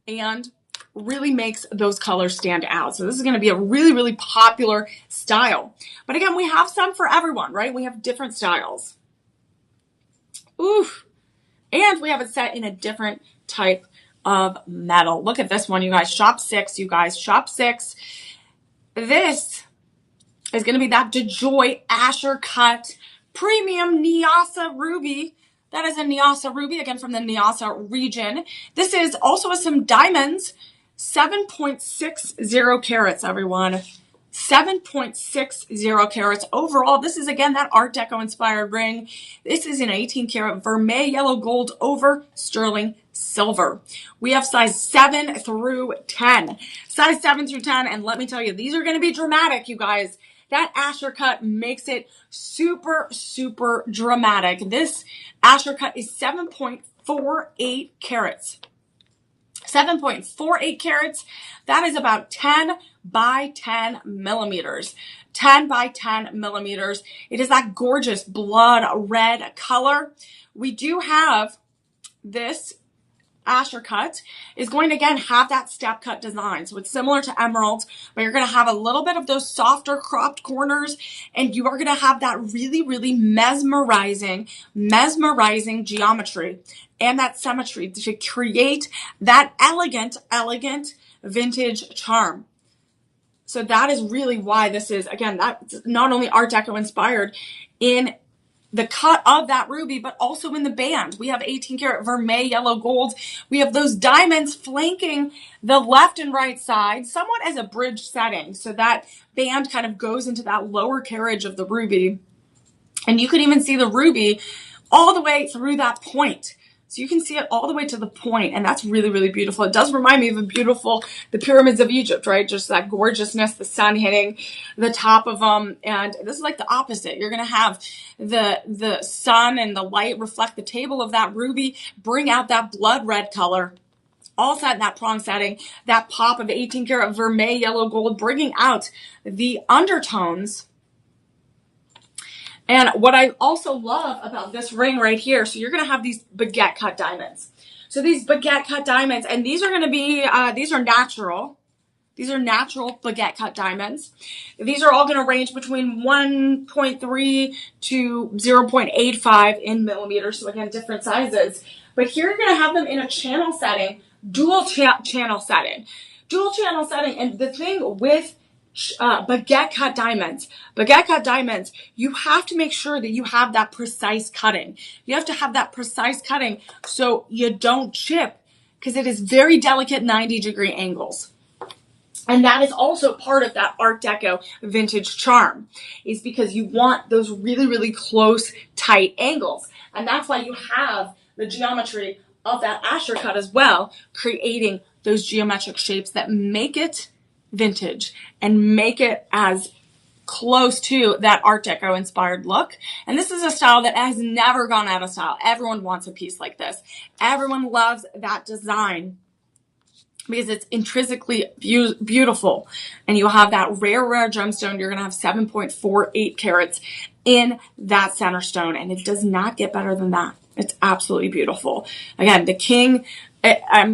and really makes those colors stand out. So this is going to be a really, really popular style. But again, we have some for everyone, right? We have different styles. Ooh. And we have it set in a different type of metal. Look at this one, you guys. Shop 6, you guys. Shop 6. This is going to be that DeJoy Asher cut premium Nyassa ruby. That is a Nyassa ruby, again, from the Nyassa region. This is also with some diamonds. 7.60 carats, everyone. 7.60 carats overall. This is, again, that Art Deco inspired ring. This is an 18 karat vermeil yellow gold over sterling silver. We have size 7 through 10. Size 7 through 10. And let me tell you, these are going to be dramatic, you guys. That Asher cut makes it super, super dramatic. This Asher cut is 7.48 carats. 7.48 carats. That is about 10 by 10 millimeters. 10 by 10 millimeters. It is that gorgeous blood red color. We do have this Asher cut is going to, again, have that step cut design. So it's similar to emeralds, but you're going to have a little bit of those softer cropped corners, and you are going to have that really, really mesmerizing geometry and that symmetry to create that elegant vintage charm. So that is really why this is, again, that's not only Art Deco inspired in the cut of that ruby, but also in the band. We have 18 karat vermeil yellow gold. We have those diamonds flanking the left and right side, somewhat as a bridge setting. So that band kind of goes into that lower carriage of the ruby. And you can even see the ruby all the way through that point. So you can see it all the way to the point, and that's really, really beautiful. It does remind me of the pyramids of Egypt, right? Just that gorgeousness, the sun hitting the top of them. And this is like the opposite. You're going to have the sun and the light reflect the table of that ruby, bring out that blood red color, all set in that prong setting, that pop of 18 karat vermeil yellow gold, bringing out the undertones. And what I also love about this ring right here, so you're going to have these baguette cut diamonds. So these baguette cut diamonds, and these are going to be, these are natural. These are natural baguette cut diamonds. These are all going to range between 1.3 to 0.85 in millimeters. So again, different sizes. But here you're going to have them in a channel setting, dual channel setting. Dual channel setting. And the thing with baguette cut diamonds, you have to make sure that you have that precise cutting. You have to have that precise cutting so you don't chip, because it is very delicate 90-degree angles. And that is also part of that Art Deco vintage charm, is because you want those really, really close, tight angles. And that's why you have the geometry of that Asher cut as well, creating those geometric shapes that make it vintage and make it as close to that Art Deco inspired look. And this is a style that has never gone out of style. Everyone wants a piece like this. Everyone loves that design because it's intrinsically beautiful. And you have that rare gemstone. You're going to have 7.48 carats in that center stone. And it does not get better than that. It's absolutely beautiful. Again, the king,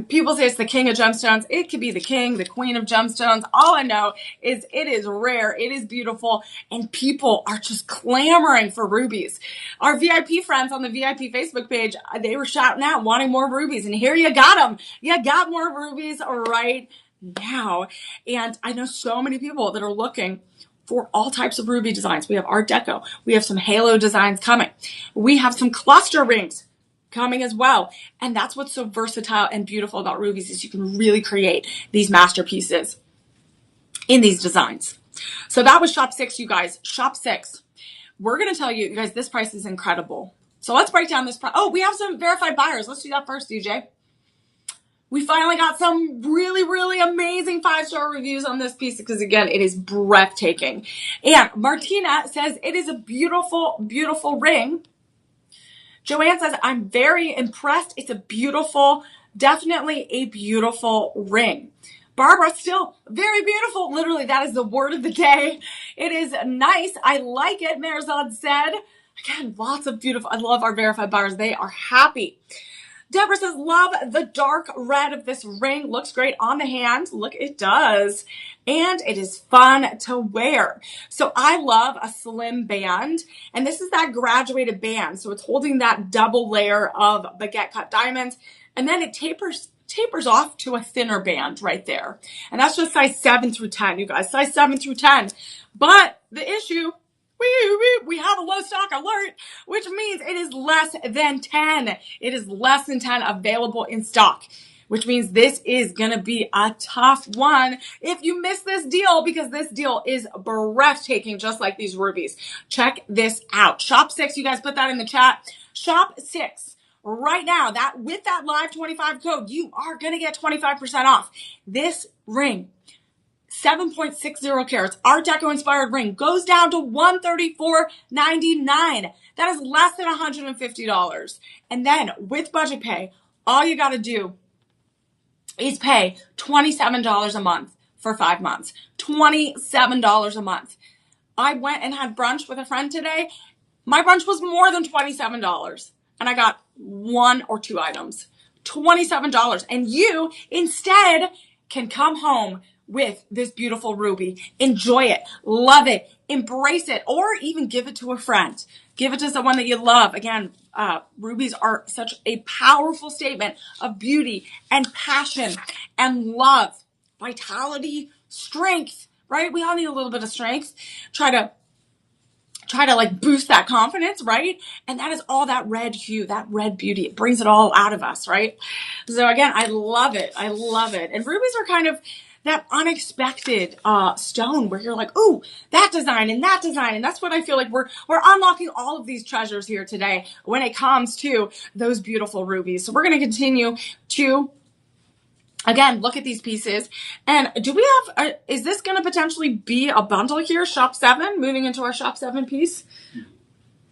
people say it's the king of gemstones. It could be the king, the queen of gemstones. All I know is it is rare, it is beautiful, and people are just clamoring for rubies. Our VIP friends on the VIP Facebook page, they were shouting out, wanting more rubies, and here you got them. You got more rubies right now. And I know so many people that are looking for all types of ruby designs. We have Art Deco. We have some halo designs coming. We have some cluster rings coming as well. And that's what's so versatile and beautiful about rubies is you can really create these masterpieces in these designs. So that was shop 6, you guys. Shop 6. We're going to tell you, guys, this price is incredible. So let's break down this price. Oh, we have some verified buyers. Let's do that first, DJ. We finally got some really, really amazing 5-star reviews on this piece because, again, it is breathtaking. And Martina says, it is a beautiful, beautiful ring. Joanne says, I'm very impressed. It's a beautiful, definitely a beautiful ring. Barbara, still very beautiful. Literally, that is the word of the day. It is nice. I like it, Marizad said. Again, lots of beautiful. I love our verified buyers. They are happy. Deborah says, love the dark red of this ring. Looks great on the hand. Look, it does. And it is fun to wear. So I love a slim band. And this is that graduated band. So it's holding that double layer of baguette cut diamonds. And then it tapers off to a thinner band right there. And that's just size 7 through 10, you guys. Size 7 through 10. But the issue, we have a low stock alert, which means it is less than 10. It is less than 10 available in stock, which means this is going to be a tough one if you miss this deal, because this deal is breathtaking, just like these rubies. Check this out. Shop 6, you guys put that in the chat. Shop 6 right now. That with that live 25 code, you are going to get 25% off. This ring, 7.60 carats, Art Deco inspired ring, goes down to $134.99. That is less than $150. And then with budget pay, all you got to do is pay $27 a month for 5 months. $27 a month. I went and had brunch with a friend today. My brunch was more than $27. And I got 1 or 2 items. $27. And you instead can come home with this beautiful ruby. Enjoy it. Love it. Embrace it. Or even give it to a friend. Give it to someone that you love. Again, rubies are such a powerful statement of beauty and passion and love, vitality, strength, right? We all need a little bit of strength. Try to like boost that confidence, right? And that is all that red hue, that red beauty. It brings it all out of us, right? So again, I love it. I love it. And rubies are kind of that unexpected stone where you're like, ooh, that design and that design. And that's what I feel like we're unlocking all of these treasures here today when it comes to those beautiful rubies. So we're going to continue to, again, look at these pieces. And do we have, is this going to potentially be a bundle here? Shop 7, moving into our Shop 7 piece?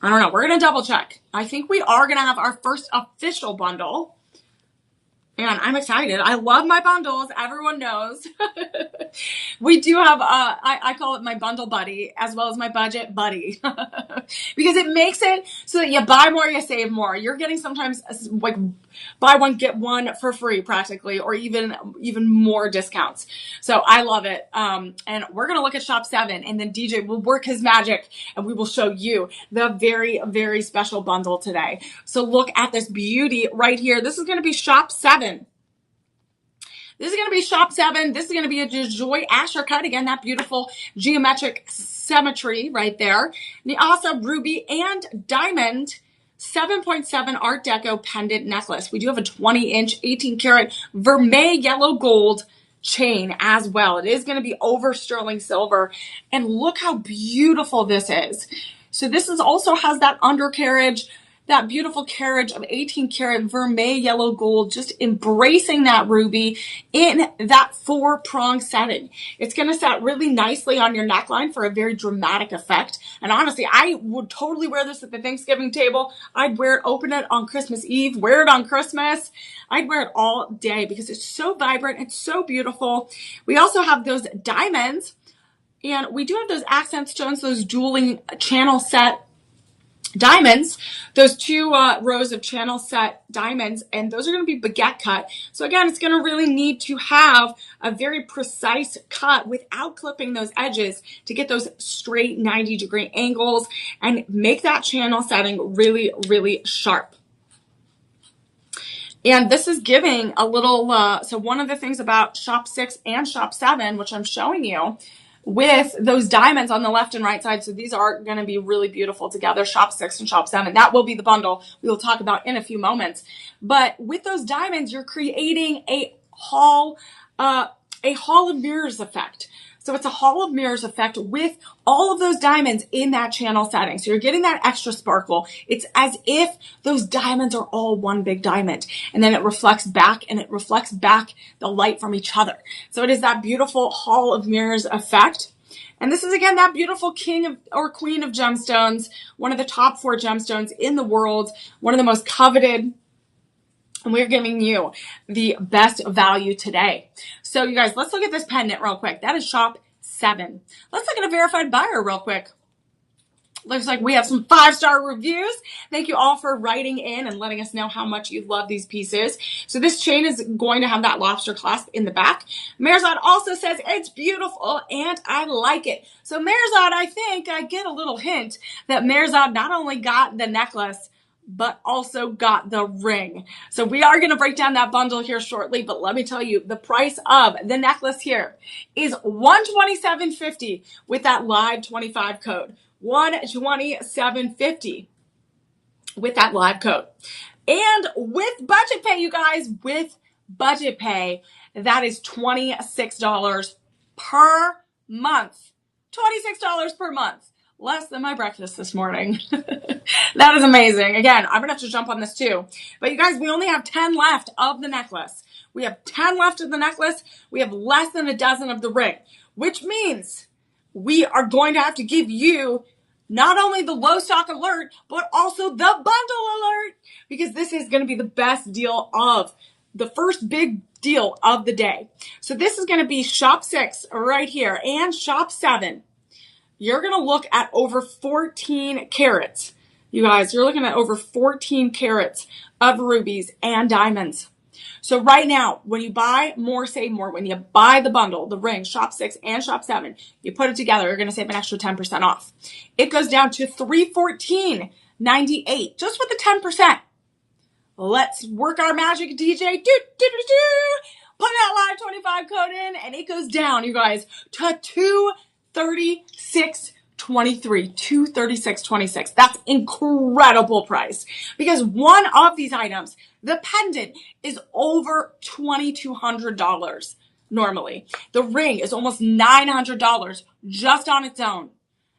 I don't know. We're going to double check. I think we are going to have our first official bundle. And I'm excited. I love my bundles. Everyone knows. We do have, I call it my bundle buddy as well as my budget buddy because it makes it so that you buy more, you save more. You're getting sometimes like buy one, get one for free practically, or even more discounts. So I love it. And we're going to look at Shop 7 and then DJ will work his magic and we will show you the very, very special bundle today. So look at this beauty right here. This is going to be Shop 7. This is going to be Shop 7. This is going to be a Joy Asher cut. Again, that beautiful geometric symmetry right there. The awesome ruby and diamond 7.7 Art Deco pendant necklace. We do have a 20-inch, 18-karat vermeil yellow gold chain as well. It is going to be over sterling silver. And look how beautiful this is. So this is also has that undercarriage, that beautiful carriage of 18 karat vermeil yellow gold, just embracing that ruby in that 4-prong setting. It's going to set really nicely on your neckline for a very dramatic effect. And honestly, I would totally wear this at the Thanksgiving table. I'd wear it, open it on Christmas Eve, wear it on Christmas. I'd wear it all day because it's so vibrant. It's so beautiful. We also have those diamonds, and we do have those accent stones, those dueling channel set diamonds, those 2 rows of channel set diamonds, and those are going to be baguette cut. So again, it's going to really need to have a very precise cut without clipping those edges to get those straight 90-degree angles and make that channel setting really, really sharp. And this is giving a little, so one of the things about shop 6 and shop 7, which I'm showing you, with those diamonds on the left and right side. So these are going to be really beautiful together, shop 6 and shop 7. That will be the bundle we will talk about in a few moments. But with those diamonds, you're creating a hall of mirrors effect. So it's a hall of mirrors effect with all of those diamonds in that channel setting. So you're getting that extra sparkle. It's as if those diamonds are all one big diamond. And then it reflects back, and it reflects back the light from each other. So it is that beautiful hall of mirrors effect. And this is, again, that beautiful king of, or queen of gemstones, one of the top 4 gemstones in the world, one of the most coveted. And we're giving you the best value today. So you guys, let's look at this pendant real quick. That is shop 7. Let's look at a verified buyer real quick. Looks like we have some 5-star reviews. Thank you all for writing in and letting us know how much you love these pieces. So this chain is going to have that lobster clasp in the back. Merzad also says it's beautiful and I like it. So Merzad, I think I get a little hint that Merzad not only got the necklace, but also got the ring. So we are going to break down that bundle here shortly, but let me tell you, the price of the necklace here is $127.50 with that live 25 code. $127.50 with that live code. And with budget pay, you guys, with budget pay, that is $26 per month. $26 per month. Less than my breakfast this morning. That is amazing. Again, I'm going to have to jump on this too. But you guys, we only have 10 left of the necklace. We have 10 left of the necklace. We have less than a dozen of the ring, which means we are going to have to give you not only the low stock alert, but also the bundle alert, because this is going to be the best deal of the first big deal of the day. So this is going to be shop 6 right here and shop 7. You're going to look at over 14 carats. You guys, you're looking at over 14 carats of rubies and diamonds. So right now, when you buy more, save more. When you buy the bundle, the ring, shop 6 and shop 7, you put it together, you're going to save an extra 10% off. It goes down to $314.98 just with the 10%. Let's work our magic, DJ. Put that live 25 code in, and it goes down, you guys, to $236.23. $236.26. That's incredible price, because one of these items, the pendant, is over $2,200 normally. The ring is almost $900 just on its own.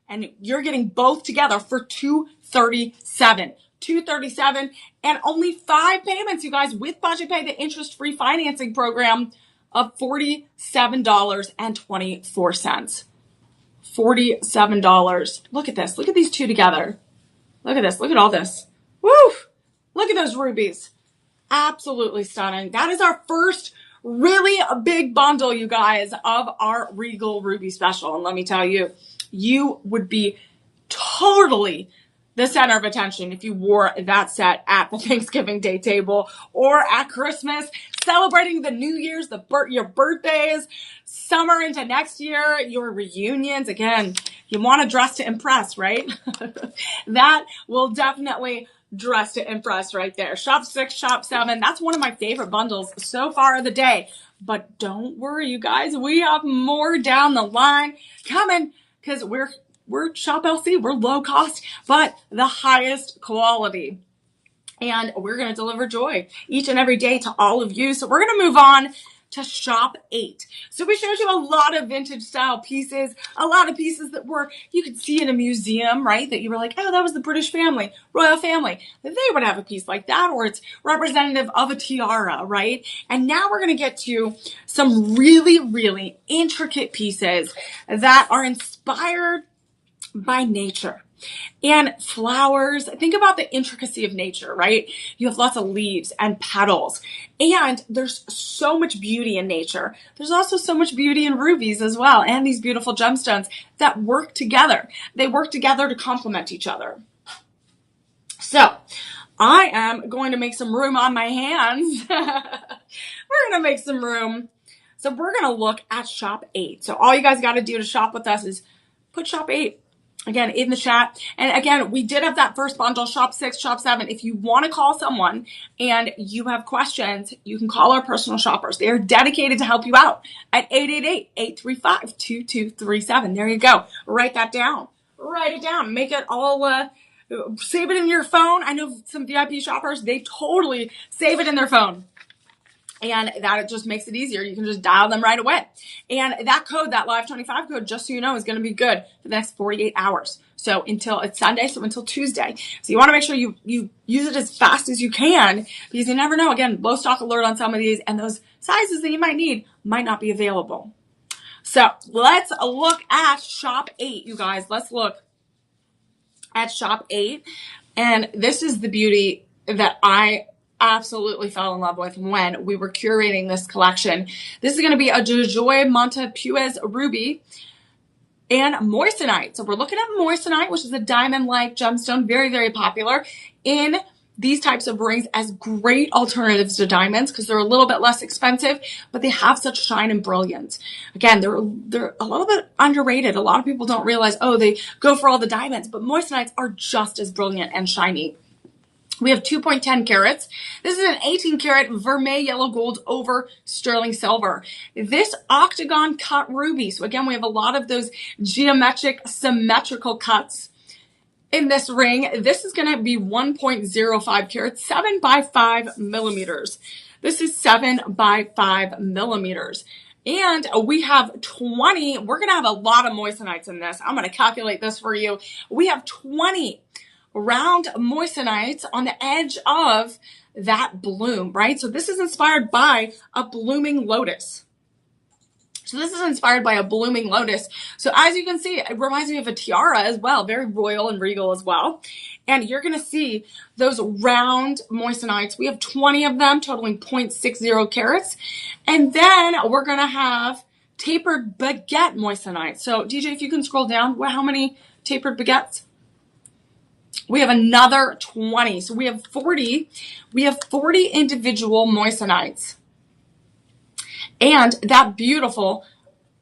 And you're getting both together for $237 and only 5 payments, you guys, with budget pay, the interest-free financing program of $47.24. $47. Look at this. Look at these two together. Look at this. Look at all this. Woo! Look at those rubies. Absolutely stunning. That is our first really big bundle, you guys, of our Regal Ruby Special. And let me tell you, you would be totally the center of attention if you wore that set at the Thanksgiving Day table or at Christmas, celebrating the New Year's, your birthdays, summer into next year, your reunions. Again, you want to dress to impress, right? That will definitely dress to impress right there. Shop 6, shop 7. That's one of my favorite bundles so far of the day. But don't worry, you guys. We have more down the line coming, because we're Shop LC. We're low cost, but the highest quality. And we're going to deliver joy each and every day to all of you. So we're going to move on to shop 8. So we showed you a lot of vintage style pieces, a lot of pieces that you could see in a museum, right? That you were like, oh, that was the British family, royal family. They would have a piece like that, or it's representative of a tiara, right? And now we're going to get to some really, really intricate pieces that are inspired by nature. And flowers, think about the intricacy of nature, right? You have lots of leaves and petals, and there's so much beauty in nature. There's also so much beauty in rubies as well, and these beautiful gemstones that work together. They work together to complement each other. So I am going to make some room on my hands. We're going to make some room. So we're going to look at shop 8. So all you guys got to do to shop with us is put shop 8. Again, in the chat. And again, we did have that first bundle, shop 6, shop 7. If you want to call someone and you have questions, you can call our personal shoppers. They are dedicated to help you out at 888-835-2237. There you go. Write that down. Write it down. Make it all, save it in your phone. I know some VIP shoppers, they totally save it in their phone. And that just makes it easier. You can just dial them right away. And that code, that Live25 code, just so you know, is going to be good for the next 48 hours. So it's Sunday, so until Tuesday. So you want to make sure you use it as fast as you can, because you never know. Again, low stock alert on some of these, and those sizes that you might need might not be available. So let's look at shop 8, you guys. Let's look at shop 8. And this is the beauty that I absolutely fell in love with when we were curating this collection. This is going to be a Jojoy Montepuez ruby and moissanite. So we're looking at moissanite, which is a diamond-like gemstone, very, very popular in these types of rings as great alternatives to diamonds because they're a little bit less expensive, but they have such shine and brilliance. Again, they're a little bit underrated. A lot of people don't realize, oh, they go for all the diamonds, but moissanites are just as brilliant and shiny. We have 2.10 carats. This is an 18 karat vermeil yellow gold over sterling silver. This octagon cut ruby. So again, we have a lot of those geometric symmetrical cuts in this ring. This is going to be 1.05 carats, 7 by 5 millimeters. This is 7 by 5 millimeters. And we have 20, we're going to have a lot of moissanites in this. I'm going to calculate this for you. We have 20 round moissanites on the edge of that bloom, right? So this is inspired by a blooming lotus. So as you can see, it reminds me of a tiara as well, very royal and regal as well. And you're going to see those round moissanites. We have 20 of them, totaling 0.60 carats. And then we're going to have tapered baguette moissanite. So DJ, if you can scroll down, how many tapered baguettes? We have another 20. So we have 40. We have 40 individual moissanites. And that beautiful,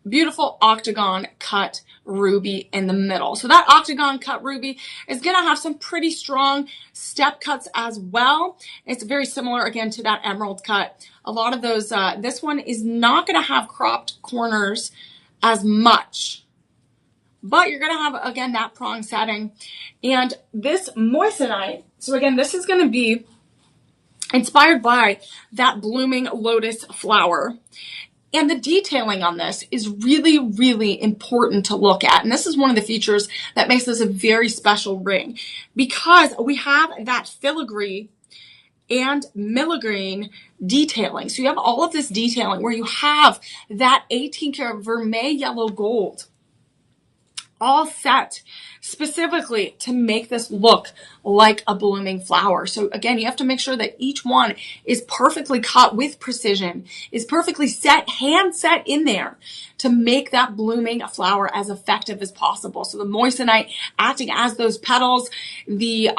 beautiful octagon cut ruby in the middle. So that octagon cut ruby is going to have some pretty strong step cuts as well. It's very similar, again, to that emerald cut. A lot of those, this one is not going to have cropped corners as much. But you're going to have, again, that prong setting. And this moissanite, so again, this is going to be inspired by that blooming lotus flower. And the detailing on this is really, really important to look at. And this is one of the features that makes this a very special ring, because we have that filigree and milligreen detailing. So you have all of this detailing where you have that 18 karat vermeil yellow gold all set specifically to make this look like a blooming flower. So again, you have to make sure that each one is perfectly cut with precision, is perfectly set, hand set in there to make that blooming flower as effective as possible. So the moissanite acting as those petals, the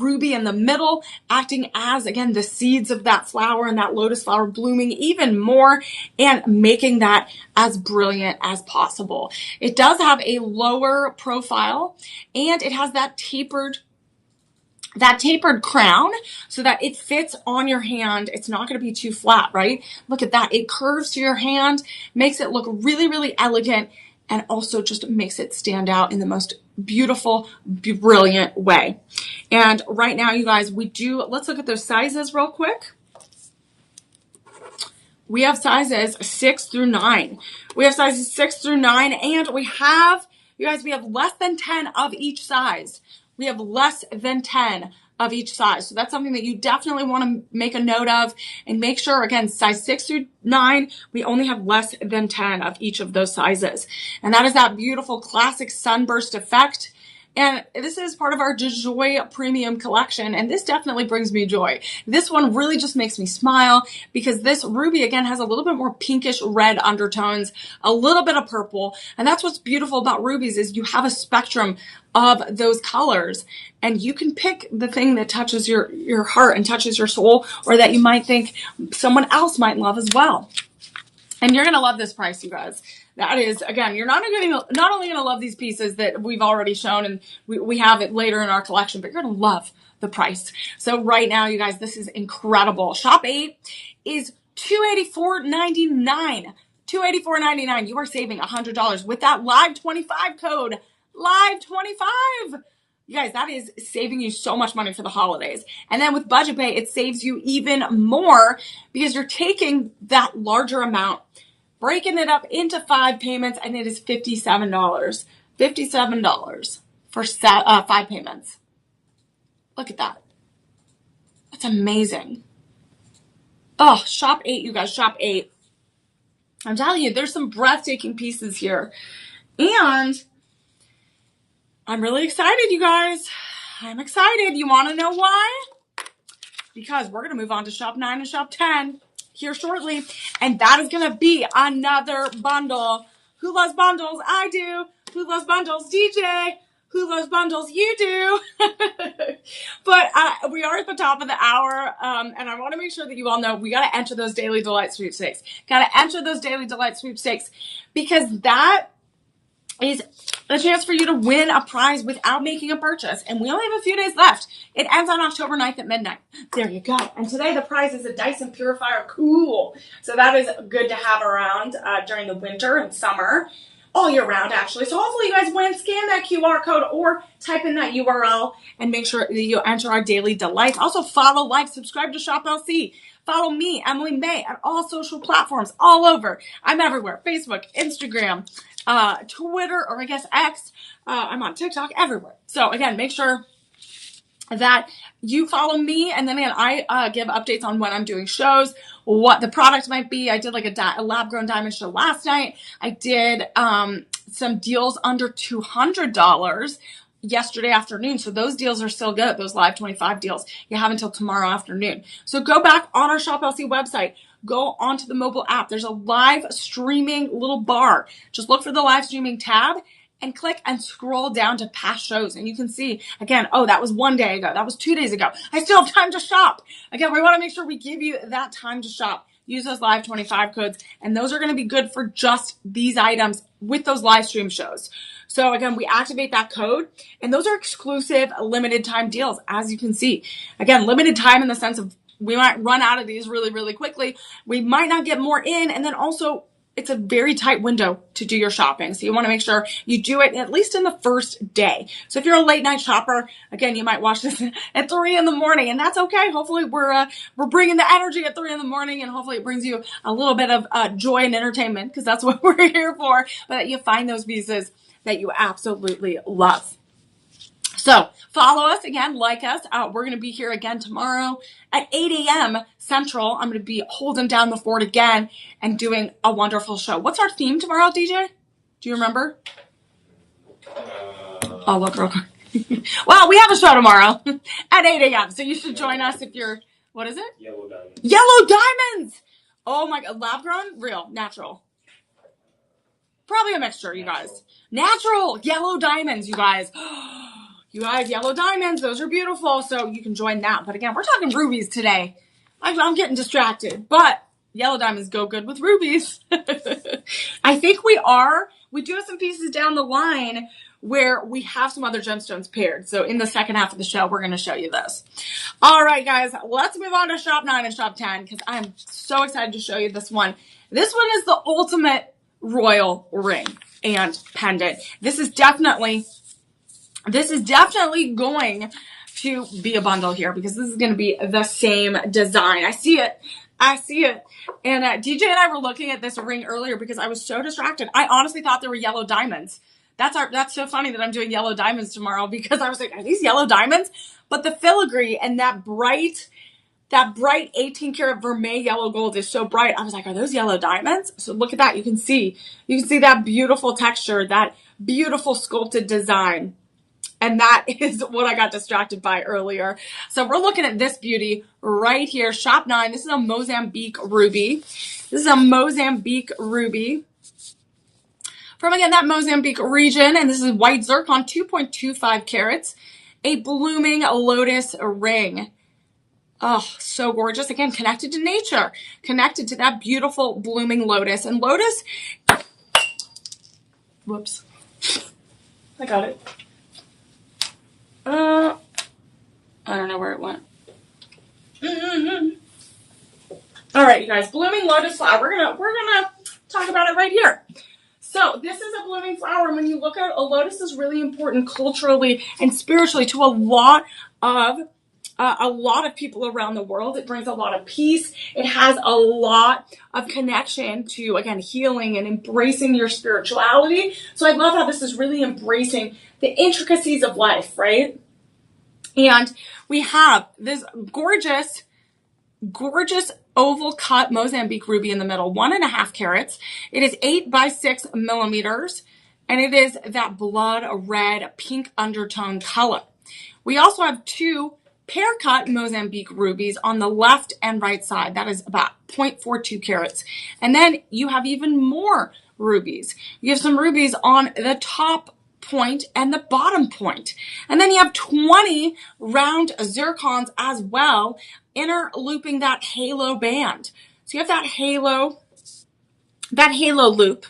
ruby in the middle acting as, again, the seeds of that flower and that lotus flower blooming even more and making that as brilliant as possible. It does have a lower profile and it has that tapered crown so that it fits on your hand. It's not going to be too flat, right? Look at that. It curves to your hand, makes it look really, really elegant, and also just makes it stand out in the most beautiful, brilliant way. And right now, you guys, let's look at those sizes real quick. we have sizes 6 through 9. We have sizes 6 through 9, and we have, you guys, we have less than 10 of each size. We have less than 10 of each size. So that's something that you definitely want to make a note of, and make sure, again, size 6 through 9, we only have less than 10 of each of those sizes. And that is that beautiful classic sunburst effect. And this is part of our Joy Premium collection, and this definitely brings me joy. This one really just makes me smile because this ruby, again, has a little bit more pinkish red undertones, a little bit of purple, and that's what's beautiful about rubies is you have a spectrum of those colors, and you can pick the thing that touches your heart and touches your soul, or that you might think someone else might love as well. And you're going to love this price, you guys. That is, again, you're not only going to love these pieces that we've already shown, and we have it later in our collection, but you're going to love the price. So right now, you guys, this is incredible. Shop 8 is $284.99. $284.99. You are saving $100 with that live 25 code. Live 25. You guys, that is saving you so much money for the holidays. And then with Budget Pay, it saves you even more because you're taking that larger amount, breaking it up into 5 payments, and it is $57. $57 for 5 payments. Look at that. That's amazing. Oh, shop 8, you guys, shop 8. I'm telling you, there's some breathtaking pieces here. And I'm really excited, you guys. I'm excited. You want to know why? Because we're going to move on to shop 9 and shop 10 here shortly. And that is going to be another bundle. Who loves bundles? I do. Who loves bundles? DJ. Who loves bundles? You do. But we are at the top of the hour. And I want to make sure that you all know we got to enter those Daily Delight sweepstakes. Got to enter those Daily Delight sweepstakes because that is a chance for you to win a prize without making a purchase. And we only have a few days left. It ends on October 9th at midnight. There you go. And today the prize is a Dyson Purifier. Cool. So that is good to have around during the winter and summer. All year round, actually. So hopefully you guys win. Scan that QR code or type in that URL and make sure that you enter our Daily Delights. Also follow, like, subscribe to Shop LC. Follow me, Emily Mae, at all social platforms all over. I'm everywhere. Facebook, Instagram, Twitter, or I guess X. I'm on TikTok, everywhere. So again, make sure that you follow me, and then again, I give updates on when I'm doing shows, what the product might be. I did like a lab-grown diamond show last night. I did some deals under $200 yesterday afternoon. So those deals are still good. Those live 25 deals you have until tomorrow afternoon. So go back on our Shop LC website. Go onto the mobile app. There's a live streaming little bar. Just look for the live streaming tab and click and scroll down to past shows. And you can see, again, oh, that was 1 day ago. That was 2 days ago. I still have time to shop. Again, we want to make sure we give you that time to shop. Use those live 25 codes. And those are going to be good for just these items with those live stream shows. So again, we activate that code, and those are exclusive limited time deals, as you can see. Again, limited time in the sense of we might run out of these really, really quickly. We might not get more in, and then also it's a very tight window to do your shopping. So you want to make sure you do it at least in the first day. So if you're a late night shopper, again, you might watch this at 3 in the morning, and that's okay. Hopefully we're bringing the energy at 3 in the morning, and hopefully it brings you a little bit of joy and entertainment, because that's what we're here for, but that you find those pieces that you absolutely love. So follow us again, like us. We're going to be here again tomorrow at 8 a.m. Central. I'm going to be holding down the fort again and doing a wonderful show. What's our theme tomorrow, DJ? Do you remember? I'll look real quick. Well, we have a show tomorrow at 8 a.m. So you should join us if you're, what is it? Yellow diamonds. Yellow diamonds! Oh my God, lab grown? Real, natural. Probably a mixture, you guys. Natural yellow diamonds, you guys. You guys, yellow diamonds, those are beautiful. So you can join that. But again, we're talking rubies today. I'm getting distracted, but yellow diamonds go good with rubies. I think we do have some pieces down the line where we have some other gemstones paired. So in the second half of the show, we're going to show you this. All right, guys, let's move on to shop 9 and shop 10, because I'm so excited to show you this one. This one is the ultimate royal ring and pendant. This is definitely going to be a bundle here, because this is going to be the same design. I see it I see it. And DJ and I were looking at this ring earlier because I was so distracted. I honestly thought they were yellow diamonds. That's so funny that I'm doing yellow diamonds tomorrow because I was like, are these yellow diamonds? But the filigree and that bright 18 karat vermeil yellow gold is so bright. I was like, are those yellow diamonds? So look at that. You can see that beautiful texture, that beautiful sculpted design. And that is what I got distracted by earlier. So we're looking at this beauty right here. Shop 9. This is a Mozambique ruby. This is a Mozambique ruby from, again, that Mozambique region. And this is white zircon, 2.25 carats, a blooming lotus ring. Oh, so gorgeous. Again, connected to nature, connected to that beautiful blooming lotus. And lotus, whoops, I got it. I don't know where it went. All right, you guys, blooming lotus flower. We're gonna talk about it right here. So this is a blooming flower. When you look at a lotus, is really important culturally and spiritually to a lot of people around the world. It brings a lot of peace. It has a lot of connection to, again, healing and embracing your spirituality. So I love how this is really embracing the intricacies of life, right? And we have this gorgeous oval cut Mozambique ruby in the middle, 1.5 carats. It is 8 by 6 millimeters, and it is that blood red pink undertone color. We also have 2 pear cut Mozambique rubies on the left and right side. That is about 0.42 carats. And then you have even more rubies. You have some rubies on the top point and the bottom point. And then you have 20 round zircons as well, interlooping that halo band. So you have that halo loop.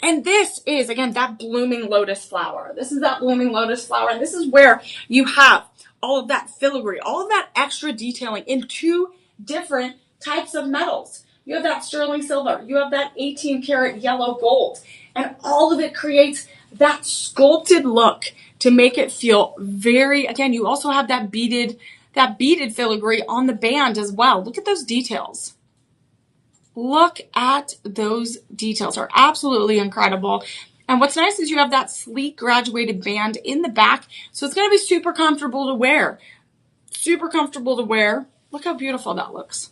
And this is, again, that blooming lotus flower. This is that blooming lotus flower. And this is where you have all of that filigree, all of that extra detailing in 2 different types of metals. You have that sterling silver. You have that 18 karat yellow gold. And all of it creates that sculpted look to make it feel very, again, you also have that beaded filigree on the band as well. Look at those details. Look at those details. Are absolutely incredible. And what's nice is you have that sleek graduated band in the back. So it's going to be super comfortable to wear. Super comfortable to wear. Look how beautiful that looks.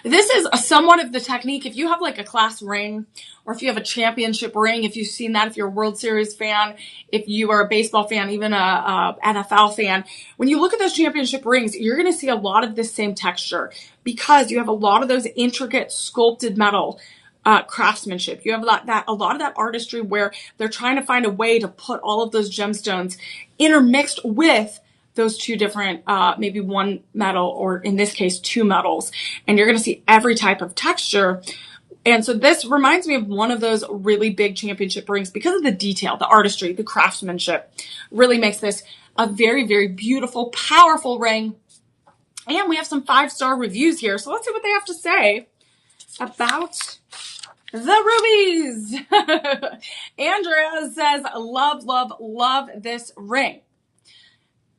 This is somewhat of the technique. If you have like a class ring, or if you have a championship ring, if you've seen that, if you're a World Series fan, if you are a baseball fan, even a NFL fan, when you look at those championship rings, you're going to see a lot of this same texture because you have a lot of those intricate sculpted metal craftsmanship. You have a lot of that artistry where they're trying to find a way to put all of those gemstones intermixed with those 2 different, maybe 1 metal, or in this case, 2 metals. And you're going to see every type of texture. And so this reminds me of one of those really big championship rings because of the detail, the artistry, the craftsmanship really makes this a very, very beautiful, powerful ring. And we have some 5-star reviews here. So let's see what they have to say about the rubies. Andrea says, love, love, love this ring.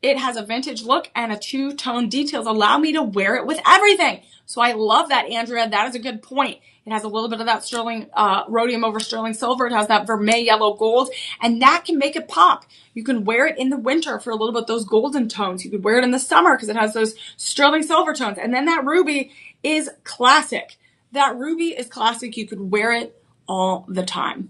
It has a vintage look and a 2-tone details allow me to wear it with everything. So I love that, Andrea. That is a good point. It has a little bit of that sterling, rhodium over sterling silver. It has that vermeil yellow gold, and that can make it pop. You can wear it in the winter for a little bit, those golden tones. You could wear it in the summer because it has those sterling silver tones. And then that ruby is classic. That ruby is classic. You could wear it all the time.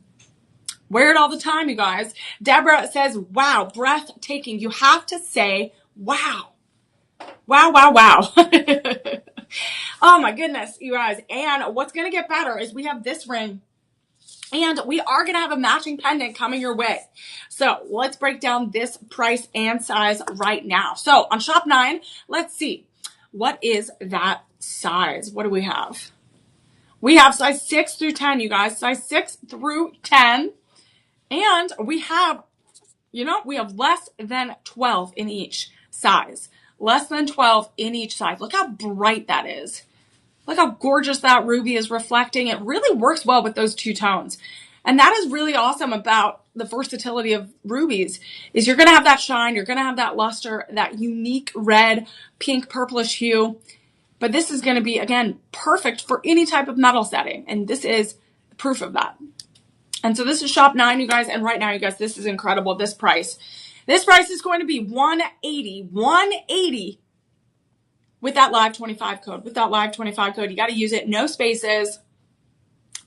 Wear it all the time, you guys. Deborah says, wow, breathtaking. You have to say, wow. Wow, wow, wow. Oh my goodness, you guys. And what's going to get better is we have this ring and we are going to have a matching pendant coming your way. So let's break down this price and size right now. So on Shop 9, let's see. What is that size? What do we have? We have size 6 through 10, you guys. Size 6 through 10. And we have, we have less than 12 in each size. Less than 12 in each size. Look how bright that is. Look how gorgeous that ruby is reflecting. It really works well with those 2 tones. And that is really awesome about the versatility of rubies, is you're going to have that shine. You're going to have that luster, that unique red, pink, purplish hue. But this is going to be, again, perfect for any type of metal setting. And this is proof of that. And so this is shop 9, you guys. And right now, you guys, this is incredible. This price is going to be $180 with that live 25 code. With that live 25 code, you got to use it. No spaces.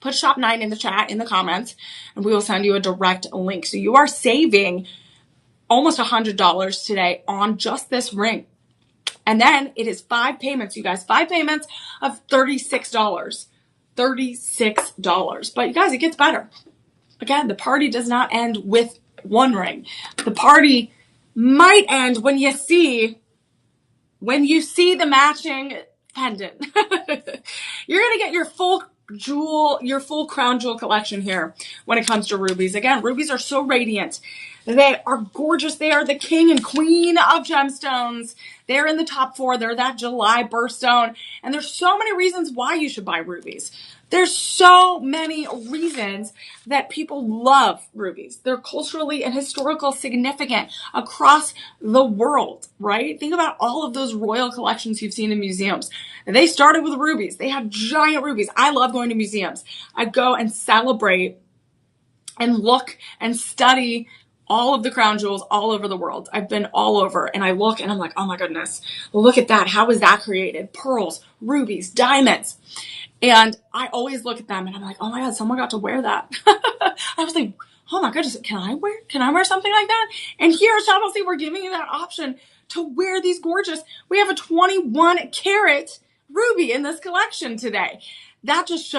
Put shop 9 in the chat, in the comments, and we will send you a direct link. So you are saving almost $100 today on just this ring. And then it is 5 payments, you guys. 5 payments of $36. $36. But you guys, it gets better. Again, the party does not end with one ring. The party might end when you see the matching pendant. You're going to get your full crown jewel collection here when it comes to rubies. Again, rubies are so radiant. They are gorgeous. They are the king and queen of gemstones. They're in the top 4. They're that July birthstone. And there's so many reasons why you should buy rubies. There's so many reasons that people love rubies. They're culturally and historical significant across the world, right? Think about all of those royal collections you've seen in museums. They started with rubies. They have giant rubies. I love going to museums. I go and celebrate and look and study all of the crown jewels all over the world. I've been all over, and I look and I'm like, oh my goodness, look at that. How was that created? Pearls, rubies, diamonds. And I always look at them and I'm like, oh my God, someone got to wear that. I was like, oh my goodness, can I wear something like that? And here at Shop LC, we're giving you that option to wear these gorgeous. We have a 21 karat ruby in this collection today. That just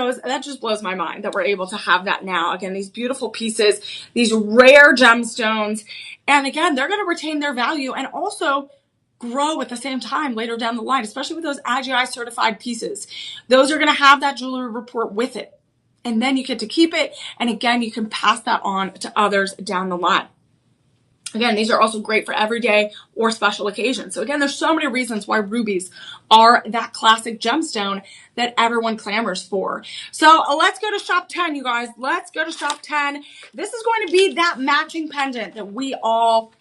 blows my mind that we're able to have that now. Again, these beautiful pieces, these rare gemstones. And again, they're going to retain their value and also grow at the same time later down the line, especially with those AGI certified pieces. Those are going to have that jewelry report with it. And then you get to keep it. And again, you can pass that on to others down the line. Again, these are also great for everyday or special occasions. So again, there's so many reasons why rubies are that classic gemstone that everyone clamors for. So let's go to shop 10, you guys. Let's go to shop 10. This is going to be that matching pendant that we all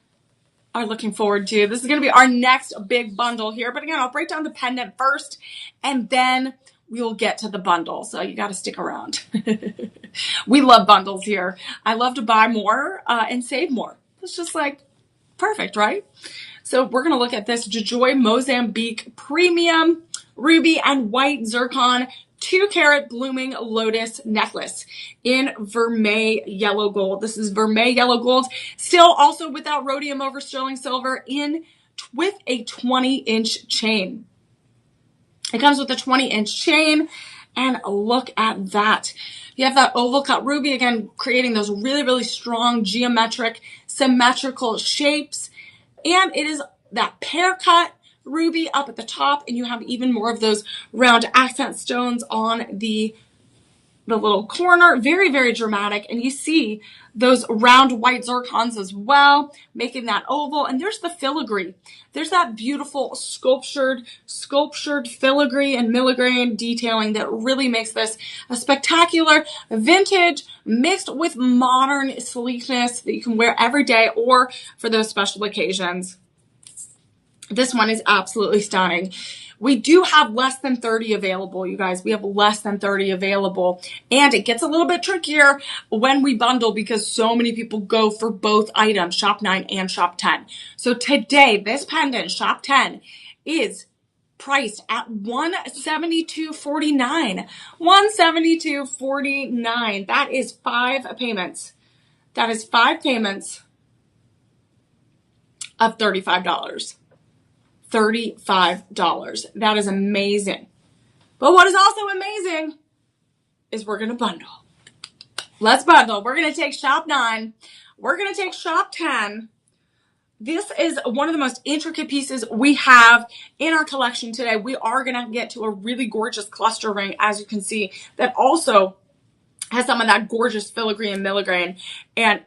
are looking forward to. This is going to be our next big bundle here. But again, I'll break down the pendant first, and then we'll get to the bundle. So you got to stick around. We love bundles here. I love to buy more and save more. It's just like perfect, right? So we're going to look at this Jojoy Mozambique Premium Ruby and White Zircon 2-carat blooming lotus necklace in vermeil yellow gold. This is vermeil yellow gold, still also without rhodium over sterling silver, with a 20-inch chain. It comes with a 20-inch chain, and look at that. You have that oval cut ruby, again, creating those really, really strong geometric, symmetrical shapes. And it is that pear cut ruby up at the top, and you have even more of those round accent stones on the little corner. Very, very dramatic. And you see those round white zircons as well, making that oval. And there's the filigree. There's that beautiful sculptured filigree and milligrane detailing that really makes this a spectacular vintage mixed with modern sleekness that you can wear every day or for those special occasions. This one is absolutely stunning. We do have less than 30 available, you guys. We have less than 30 available. And it gets a little bit trickier when we bundle because so many people go for both items, Shop 9 and Shop 10. So today, this pendant, Shop 10, is priced at $172.49. $172.49. That is 5 payments. That is 5 payments of $35. $35. That is amazing. But what is also amazing is we're going to bundle. Let's bundle. We're going to take Shop 9. We're going to take Shop 10. This is one of the most intricate pieces we have in our collection today. We are going to get to a really gorgeous cluster ring, as you can see, that also has some of that gorgeous filigree and milligrane. And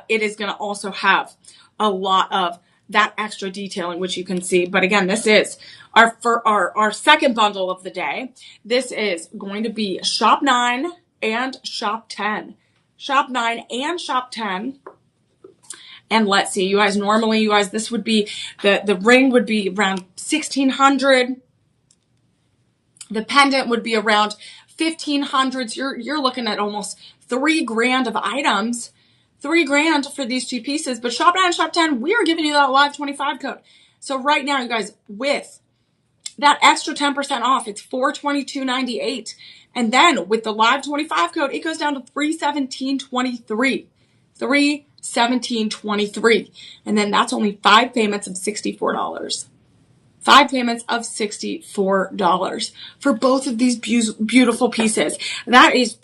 it is going to also have a lot of that extra detailing, which you can see. But again, this is our second bundle of the day. This is going to be Shop 9 and Shop 10. Shop 9 and Shop 10. And let's see, you guys, normally, you guys, this would be, the ring would be around $1,600. The pendant would be around 1,500s. You're looking at almost $3,000 of items. $3,000 for these two pieces. But shop 9, shop 10, we are giving you that live 25 code. So right now, you guys, with that extra 10% off, it's $422.98. And then with the live 25 code, it goes down to $317.23. $317.23. And then that's only 5 payments of $64. 5 payments of $64 for both of these beautiful pieces. That is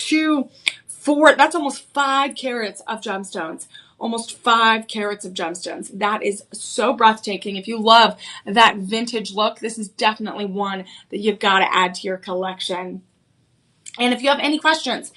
that's almost 5 carats of gemstones. Almost 5 carats of gemstones. That is so breathtaking. If you love that vintage look, this is definitely one that you've got to add to your collection. And if you have any questions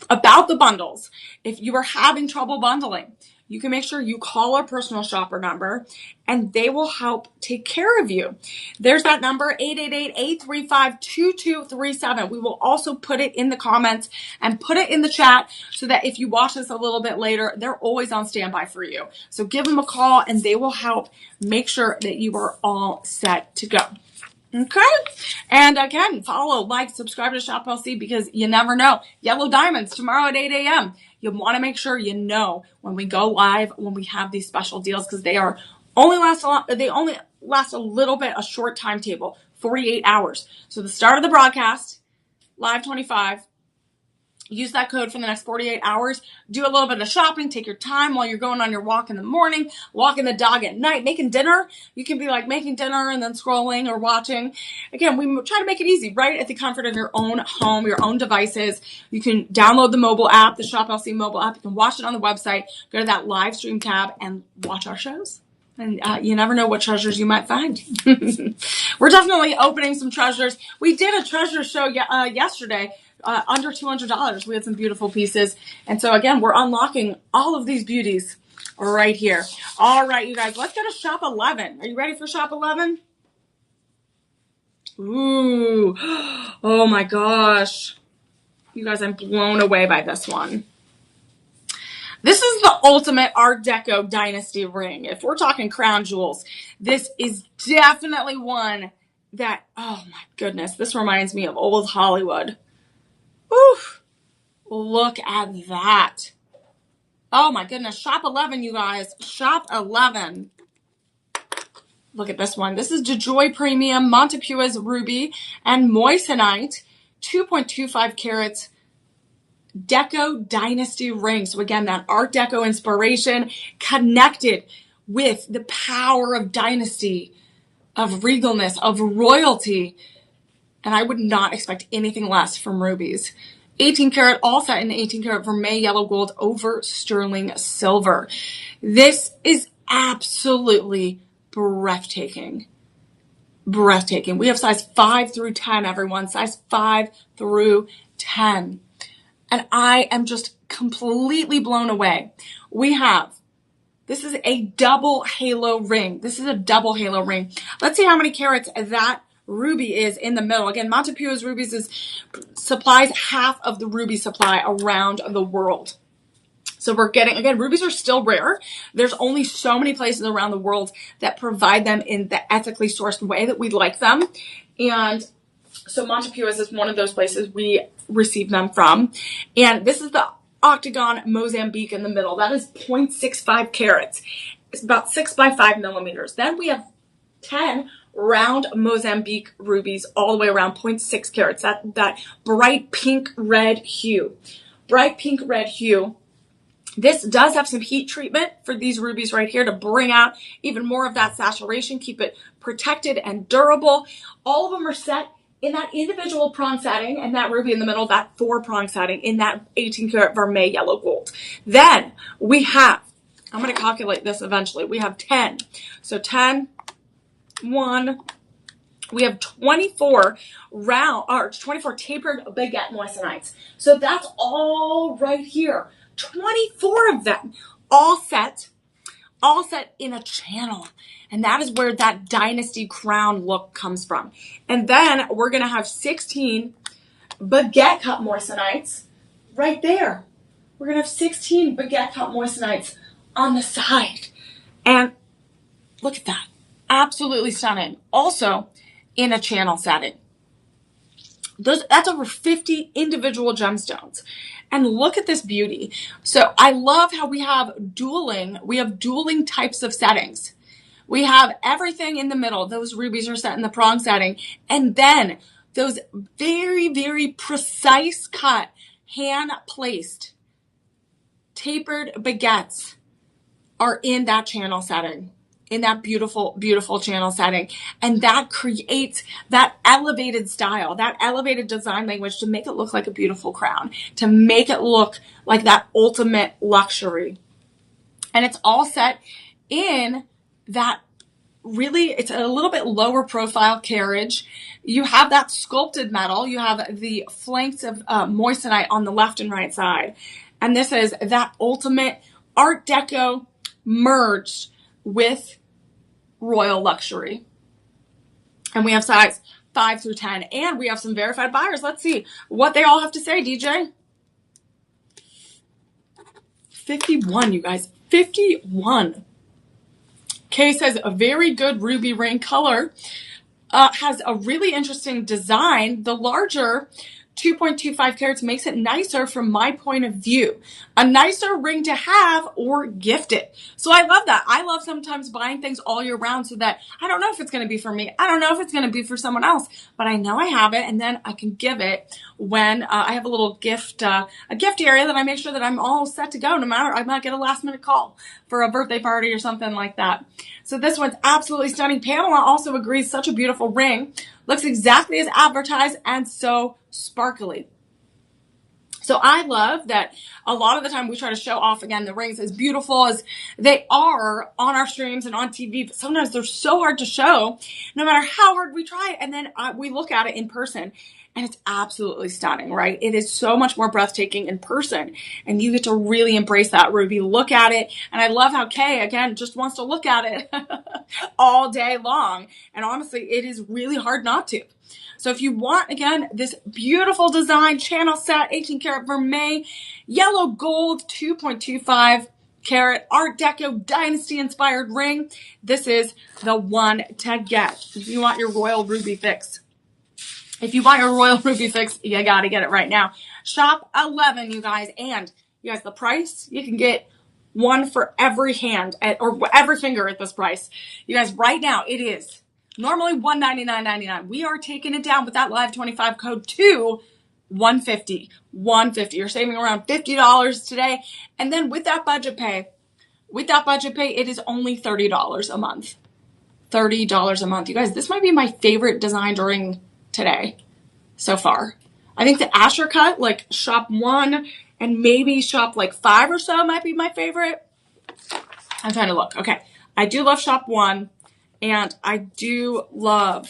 about the bundles, if you are having trouble bundling, you can make sure you call our personal shopper number and they will help take care of you. There's that number, 888-835-2237. We will also put it in the comments and put it in the chat so that if you watch this a little bit later, they're always on standby for you. So give them a call and they will help make sure that you are all set to go. Okay. And again, follow, like, subscribe to Shop LC because you never know. Yellow Diamonds tomorrow at 8 a.m. You want to make sure you know when we go live, when we have these special deals, because they only last a little bit, a short timetable, 48 hours. So the start of the broadcast, live 25, use that code for the next 48 hours. Do a little bit of shopping. Take your time while you're going on your walk in the morning, walking the dog at night, making dinner. You can be like making dinner and then scrolling or watching. Again, we try to make it easy, right? At the comfort of your own home, your own devices. You can download the mobile app, the Shop LC mobile app. You can watch it on the website. Go to that live stream tab and watch our shows. And you never know what treasures you might find. We're definitely opening some treasures. We did a treasure show yesterday. Under $200. We had some beautiful pieces. And so again, we're unlocking all of these beauties right here. All right, you guys, let's go to shop 11. Are you ready for shop 11? Ooh. Oh my gosh. You guys, I'm blown away by this one. This is the ultimate Art Deco Dynasty ring. If we're talking crown jewels, this is definitely one that, oh my goodness, this reminds me of old Hollywood. Oof, look at that. Oh my goodness. Shop 11, you guys. Shop 11. Look at this one. This is DeJoy Premium Montepuez Ruby and Moissanite 2.25 carats Deco Dynasty ring. So again, that Art Deco inspiration connected with the power of dynasty, of regalness, of royalty. And I would not expect anything less from rubies. 18 karat, all set in 18 karat vermeil yellow gold over sterling silver. This is absolutely breathtaking. Breathtaking. We have size 5 through 10, everyone. Size 5 through 10. And I am just completely blown away. This is a double halo ring. This is a double halo ring. Let's see how many carats that ruby is in the middle. Again, Montepuez Rubies supplies half of the ruby supply around the world. So we're getting, again, rubies are still rare. There's only so many places around the world that provide them in the ethically sourced way that we like them. And so Montepuez is one of those places we receive them from. And this is the Octagon Mozambique in the middle. That is 0.65 carats. It's about 6 by 5 millimeters. Then we have 10 round Mozambique rubies all the way around 0.6 carats. That bright pink red hue. Bright pink red hue. This does have some heat treatment for these rubies right here to bring out even more of that saturation, keep it protected and durable. All of them are set in that individual prong setting and that ruby in the middle, that 4 prong setting in that 18 karat vermeil yellow gold. Then we have, I'm going to calculate this eventually. We have 10. So 10, 1, we have 24 24 tapered baguette moissanites. So that's all right here. 24 of them, all set in a channel. And that is where that dynasty crown look comes from. And then we're going to have 16 baguette cut moissanites right there. We're going to have 16 baguette cut moissanites on the side. And look at that. Absolutely stunning. Also in a channel setting. That's over 50 individual gemstones. And look at this beauty. So I love how we have dueling types of settings. We have everything in the middle. Those rubies are set in the prong setting. And then those very, very precise cut, hand placed, tapered baguettes are in that channel setting, in that beautiful, beautiful channel setting. And that creates that elevated style, that elevated design language to make it look like a beautiful crown, to make it look like that ultimate luxury. And it's all set in that really, it's a little bit lower profile carriage. You have that sculpted metal. You have the flanks of moissanite on the left and right side. And this is that ultimate Art Deco merged with royal luxury. And we have size 5 through 10. And we have some verified buyers. Let's see what they all have to say, DJ. 51, you guys. 51. Kay says a very good ruby ring color. Has a really interesting design. The larger 2.25 carats makes it nicer from my point of view. A nicer ring to have or gift it. So I love that. I love sometimes buying things all year round so that I don't know if it's going to be for me. I don't know if it's going to be for someone else, but I know I have it and then I can give it when I have a little gift, a gift area that I make sure that I'm all set to go no matter, I might get a last minute call for a birthday party or something like that. So this one's absolutely stunning. Pamela also agrees, such a beautiful ring. Looks exactly as advertised and so sparkly. So I love that a lot of the time we try to show off, again, the rings as beautiful as they are on our streams and on TV, but sometimes they're so hard to show no matter how hard we try. And then we look at it in person and it's absolutely stunning, right? It is so much more breathtaking in person and you get to really embrace that ruby, look at it. And I love how Kay, again, just wants to look at it all day long. And honestly, it is really hard not to. So if you want, again, this beautiful design channel set, 18 karat vermeil, yellow gold, 2.25 carat Art Deco dynasty inspired ring, this is the one to get. If you want your royal ruby fix. If you want your royal ruby fix, you got to get it right now. Shop 11, you guys. And you guys, the price, you can get one for every hand or every finger at this price. You guys, right now, it is normally $199.99. We are taking it down with that live 25 code to $150. $150. You're saving around $50 today. And then with that budget pay, it is only $30 a month. $30 a month. You guys, this might be my favorite designed ring today so far. I think the Asher cut, like shop 1 and maybe shop like 5 or so might be my favorite. I'm trying to look. Okay. I do love shop 1 and I do love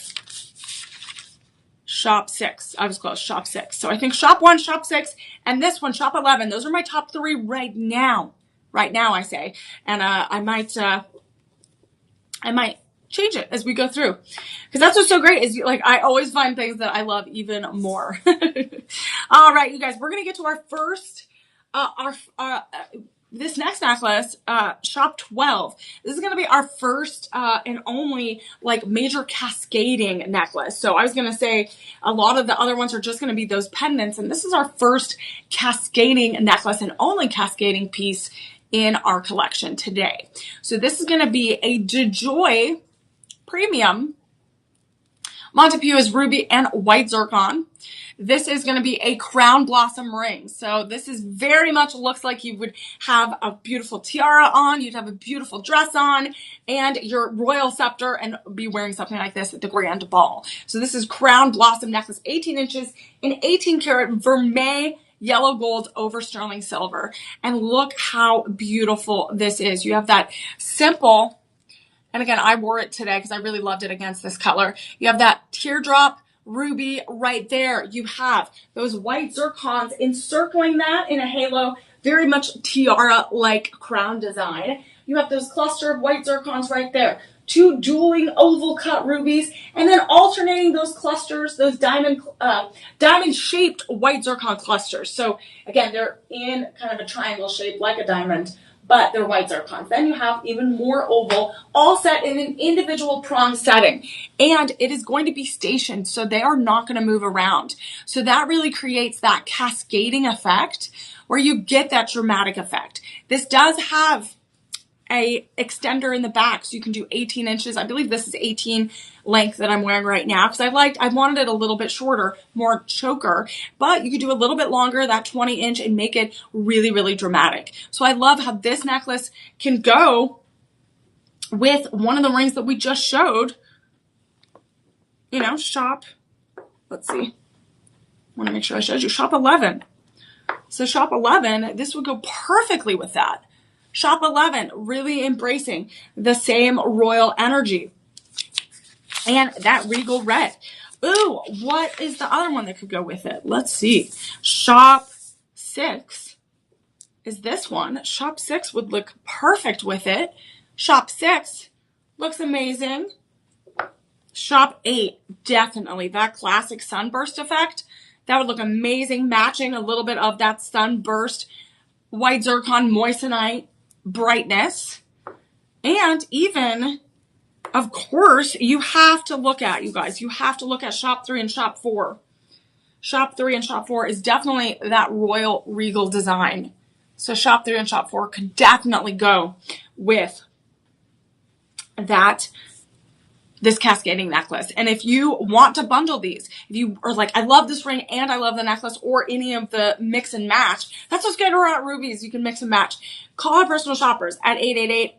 shop 6. I was close. Shop 6. So I think shop 1, shop 6, and this one, shop 11. Those are my top 3 right now. Right now, I say. And I might change it as we go through, because that's what's so great is like I always find things that I love even more. All right, you guys, we're gonna get to our first this next necklace, shop 12. This is gonna be our first and only like major cascading necklace. So I was gonna say a lot of the other ones are just gonna be those pendants, and this is our first cascading necklace and only cascading piece in our collection today. So this is gonna be a DeJoy Premium Montepew's ruby and white zircon. This is going to be a crown blossom ring. So this is very much looks like you would have a beautiful tiara on, you'd have a beautiful dress on, and your royal scepter, and be wearing something like this at the grand ball. So this is crown blossom necklace, 18 inches in 18 karat vermeil yellow gold over sterling silver. And look how beautiful this is. You have that simple, and again, I wore it today because I really loved it against this color. You have that teardrop ruby right there. You have those white zircons encircling that in a halo, very much tiara-like crown design. You have those cluster of white zircons right there. 2 dueling oval cut rubies, and then alternating those clusters, those diamond-shaped white zircon clusters. So again, they're in kind of a triangle shape like a diamond, but they're white zircons. Then you have even more oval, all set in an individual prong setting. And it is going to be stationed, so they are not going to move around. So that really creates that cascading effect where you get that dramatic effect. This does have a extender in the back, so you can do 18 inches. I believe this is 18 length that I'm wearing right now because I wanted it a little bit shorter, more choker, but you could do a little bit longer, that 20 inch, and make it really, really dramatic. So I love how this necklace can go with one of the rings that we just showed. You know, shop, let's see, I want to make sure I showed you, shop 11. So shop 11, this would go perfectly with that. Shop 11, really embracing the same royal energy. And that regal red. Ooh, what is the other one that could go with it? Let's see. Shop 6 is this one. Shop 6 would look perfect with it. Shop 6 looks amazing. Shop 8, definitely. That classic sunburst effect, that would look amazing, matching a little bit of that sunburst white zircon moissanite brightness. And even, of course, you have to look at, you guys, you have to look at shop 3 and shop 4. Shop 3 and shop 4 is definitely that royal regal design. So shop 3 and shop 4 could definitely go with this cascading necklace. And if you want to bundle these, if you are like, I love this ring and I love the necklace, or any of the mix and match, that's what's good about rubies. You can mix and match. Call our personal shoppers at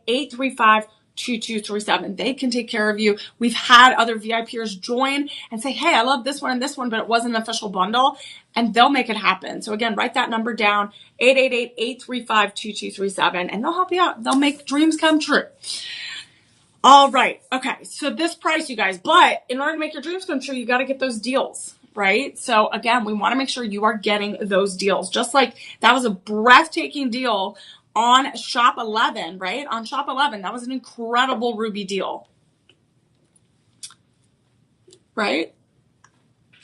888-835-2237. They can take care of you. We've had other VIPers join and say, hey, I love this one and this one, but it wasn't an official bundle, and they'll make it happen. So again, write that number down, 888-835-2237, and they'll help you out. They'll make dreams come true. All right. Okay. So this price, you guys, but in order to make your dreams come true, you got to get those deals, right? So again, we want to make sure you are getting those deals. Just like that was a breathtaking deal on shop 11, right? On shop 11, that was an incredible ruby deal, right?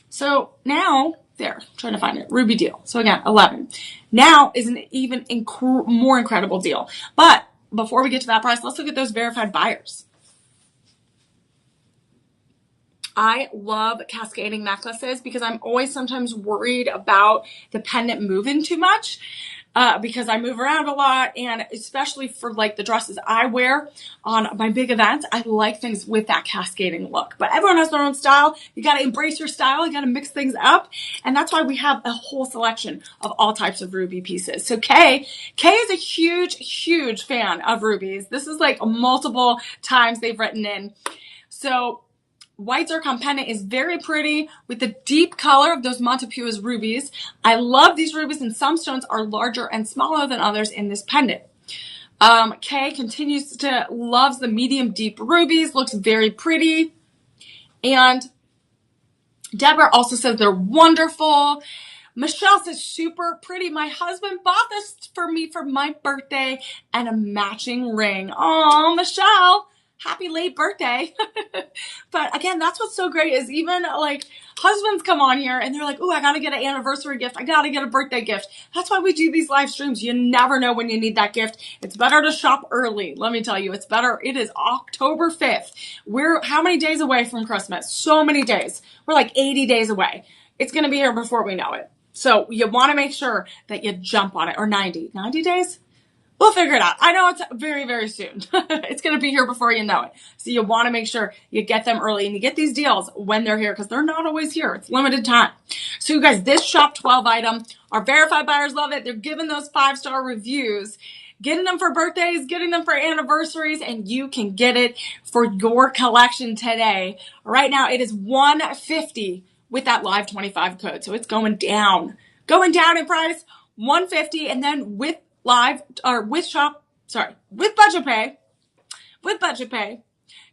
So now there, trying to find it, ruby deal. So again, 11 now is an even more incredible deal. But before we get to that price, let's look at those verified buyers. I love cascading necklaces because I'm always sometimes worried about the pendant moving too much because I move around a lot, and especially for like the dresses I wear on my big events, I like things with that cascading look. But everyone has their own style. You got to embrace your style. You got to mix things up. And that's why we have a whole selection of all types of ruby pieces. So Kay is a huge, huge fan of rubies. This is like multiple times they've written in. So white zircon pendant is very pretty with the deep color of those Montepuez rubies. I love these rubies, and some stones are larger and smaller than others in this pendant. Kay continues to loves the medium deep rubies, looks very pretty. And Deborah also says they're wonderful. Michelle says super pretty. My husband bought this for me for my birthday, and a matching ring. Oh, Michelle, happy late birthday. But again, that's what's so great is even like husbands come on here and they're like, oh, I got to get an anniversary gift. I got to get a birthday gift. That's why we do these live streams. You never know when you need that gift. It's better to shop early. Let me tell you, it's better. It is October 5th. We're how many days away from Christmas? So many days. We're like 80 days away. It's going to be here before we know it. So you want to make sure that you jump on it. Or 90 days? We'll figure it out. I know it's very, very soon. It's going to be here before you know it. So you want to make sure you get them early and you get these deals when they're here, because they're not always here. It's limited time. So you guys, this shop 12 item, our verified buyers love it. They're giving those 5-star reviews, getting them for birthdays, getting them for anniversaries, and you can get it for your collection today. Right now, it is $150 with that live 25 code. So it's going down in price, $150, and then with budget pay,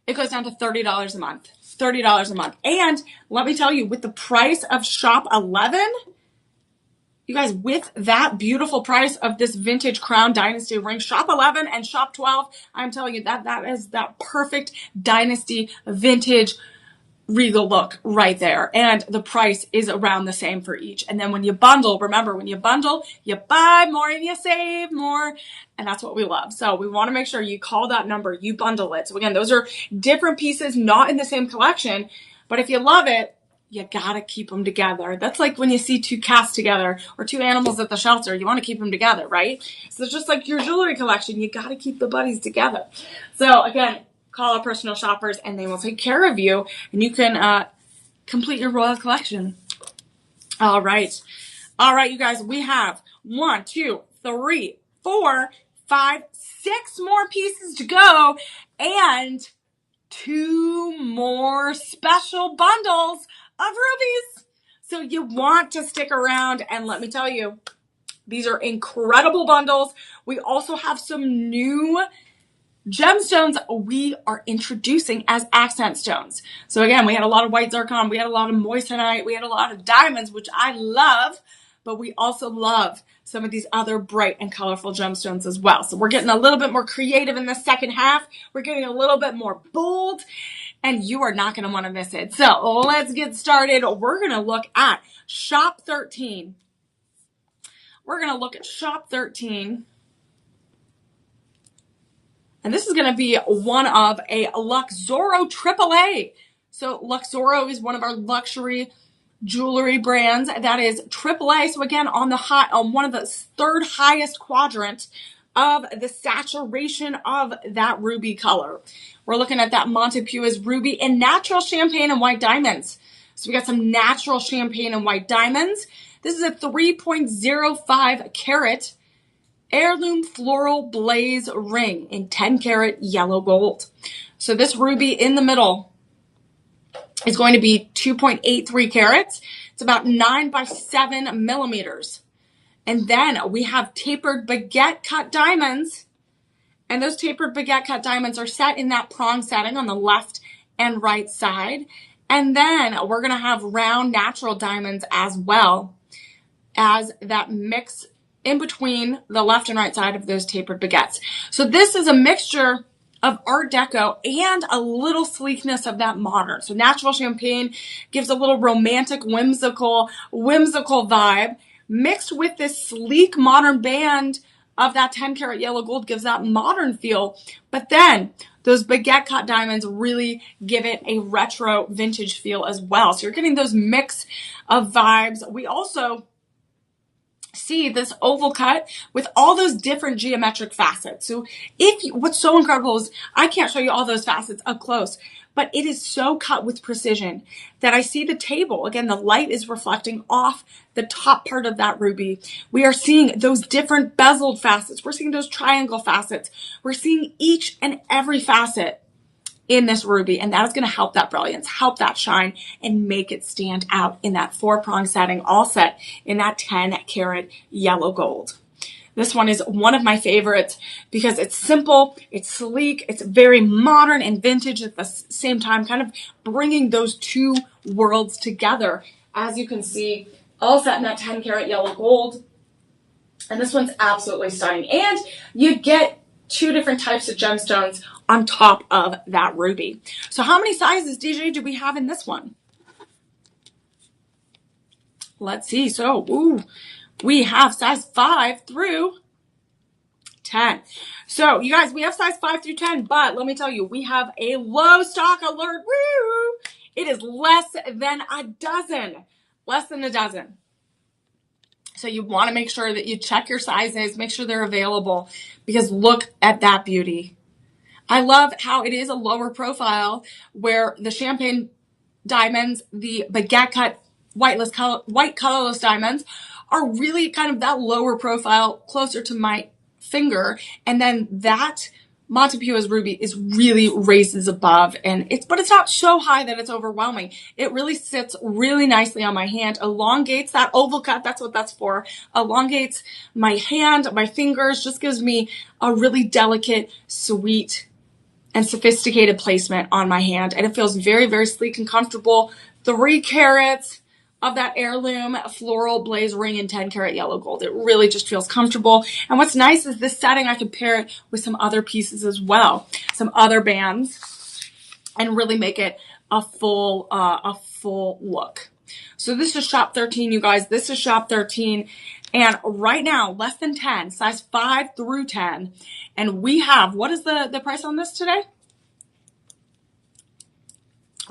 it goes down to $30 a month. $30 a month. And let me tell you, with the price of shop 11, you guys, with that beautiful price of this vintage Crown Dynasty ring, shop 11 and shop 12, I'm telling you that is that perfect Dynasty vintage regal look right there. And the price is around the same for each. And then when you bundle, remember, when you bundle, you buy more and you save more. And that's what we love. So we want to make sure you call that number, you bundle it. So again, those are different pieces, not in the same collection. But if you love it, you gotta keep them together. That's like when you see two cats together or two animals at the shelter, you want to keep them together, right? So it's just like your jewelry collection, you gotta keep the buddies together. So again, call our personal shoppers and they will take care of you and you can complete your royal collection. All right, you guys, we have 1, 2, 3, 4, 5, 6 more pieces to go and 2 more special bundles of rubies. So you want to stick around, and let me tell you, these are incredible bundles. We also have some new gemstones we are introducing as accent stones. So again, we had a lot of white zircon, we had a lot of moissanite, we had a lot of diamonds, which I love, but we also love some of these other bright and colorful gemstones as well. So we're getting a little bit more creative in the second half. We're getting a little bit more bold, and you are not going to want to miss it. So let's get started. We're going to look at Shop 13. We're going to look at Shop 13. And this is going to be one of a Luxoro AAA. So Luxoro is one of our luxury jewelry brands that is AAA. So again, on one of the third highest quadrant of the saturation of that ruby color. We're looking at that Montepew's ruby in natural champagne and white diamonds. So we got some natural champagne and white diamonds. This is a 3.05 carat heirloom floral blaze ring in 10 karat yellow gold. So this ruby in the middle is going to be 2.83 carats. It's about 9 by 7 millimeters. And then we have tapered baguette cut diamonds. And those tapered baguette cut diamonds are set in that prong setting on the left and right side. And then we're going to have round natural diamonds as well as that mix in between the left and right side of those tapered baguettes. So this is a mixture of Art Deco and a little sleekness of that modern. So natural champagne gives a little romantic, whimsical vibe, mixed with this sleek modern band of that 10 karat yellow gold gives that modern feel. But then those baguette cut diamonds really give it a retro vintage feel as well. So you're getting those mix of vibes. We also see this oval cut with all those different geometric facets. So what's so incredible is I can't show you all those facets up close, but it is so cut with precision that I see the table. Again, the light is reflecting off the top part of that ruby. We are seeing those different bezeled facets. We're seeing those triangle facets. We're seeing each and every facet in this ruby, and that is going to help that brilliance, help that shine, and make it stand out in that 4-prong setting, all set in that 10 karat yellow gold. This one is one of my favorites because it's simple, it's sleek, it's very modern and vintage at the same time, kind of bringing those two worlds together. As you can see, all set in that 10 karat yellow gold. And this one's absolutely stunning. And you get 2 different types of gemstones on top of that ruby. So how many sizes, DJ, do we have in this one? Let's see. So, we have size 5 through 10. So, you guys, we have size 5 through 10, but let me tell you, we have a low stock alert. Woo! It is less than a dozen. Less than a dozen. So you want to make sure that you check your sizes, make sure they're available, because look at that beauty. I love how it is a lower profile where the champagne diamonds, the baguette cut white colorless diamonds are really kind of that lower profile closer to my finger. And then that Montepew's ruby is really raises above, but it's not so high that it's overwhelming. It really sits really nicely on my hand, elongates that oval cut. That's what that's for. Elongates my hand, my fingers, just gives me a really delicate, sweet, and sophisticated placement on my hand. And it feels very, very sleek and comfortable. 3 carats of that heirloom floral blaze ring in 10 karat yellow gold. It really just feels comfortable. And what's nice is this setting, I can pair it with some other pieces as well, some other bands, and really make it a full look. So this is shop 13, you guys. This is shop 13. And right now, less than 10, size 5 through 10. And we have, what is the price on this today?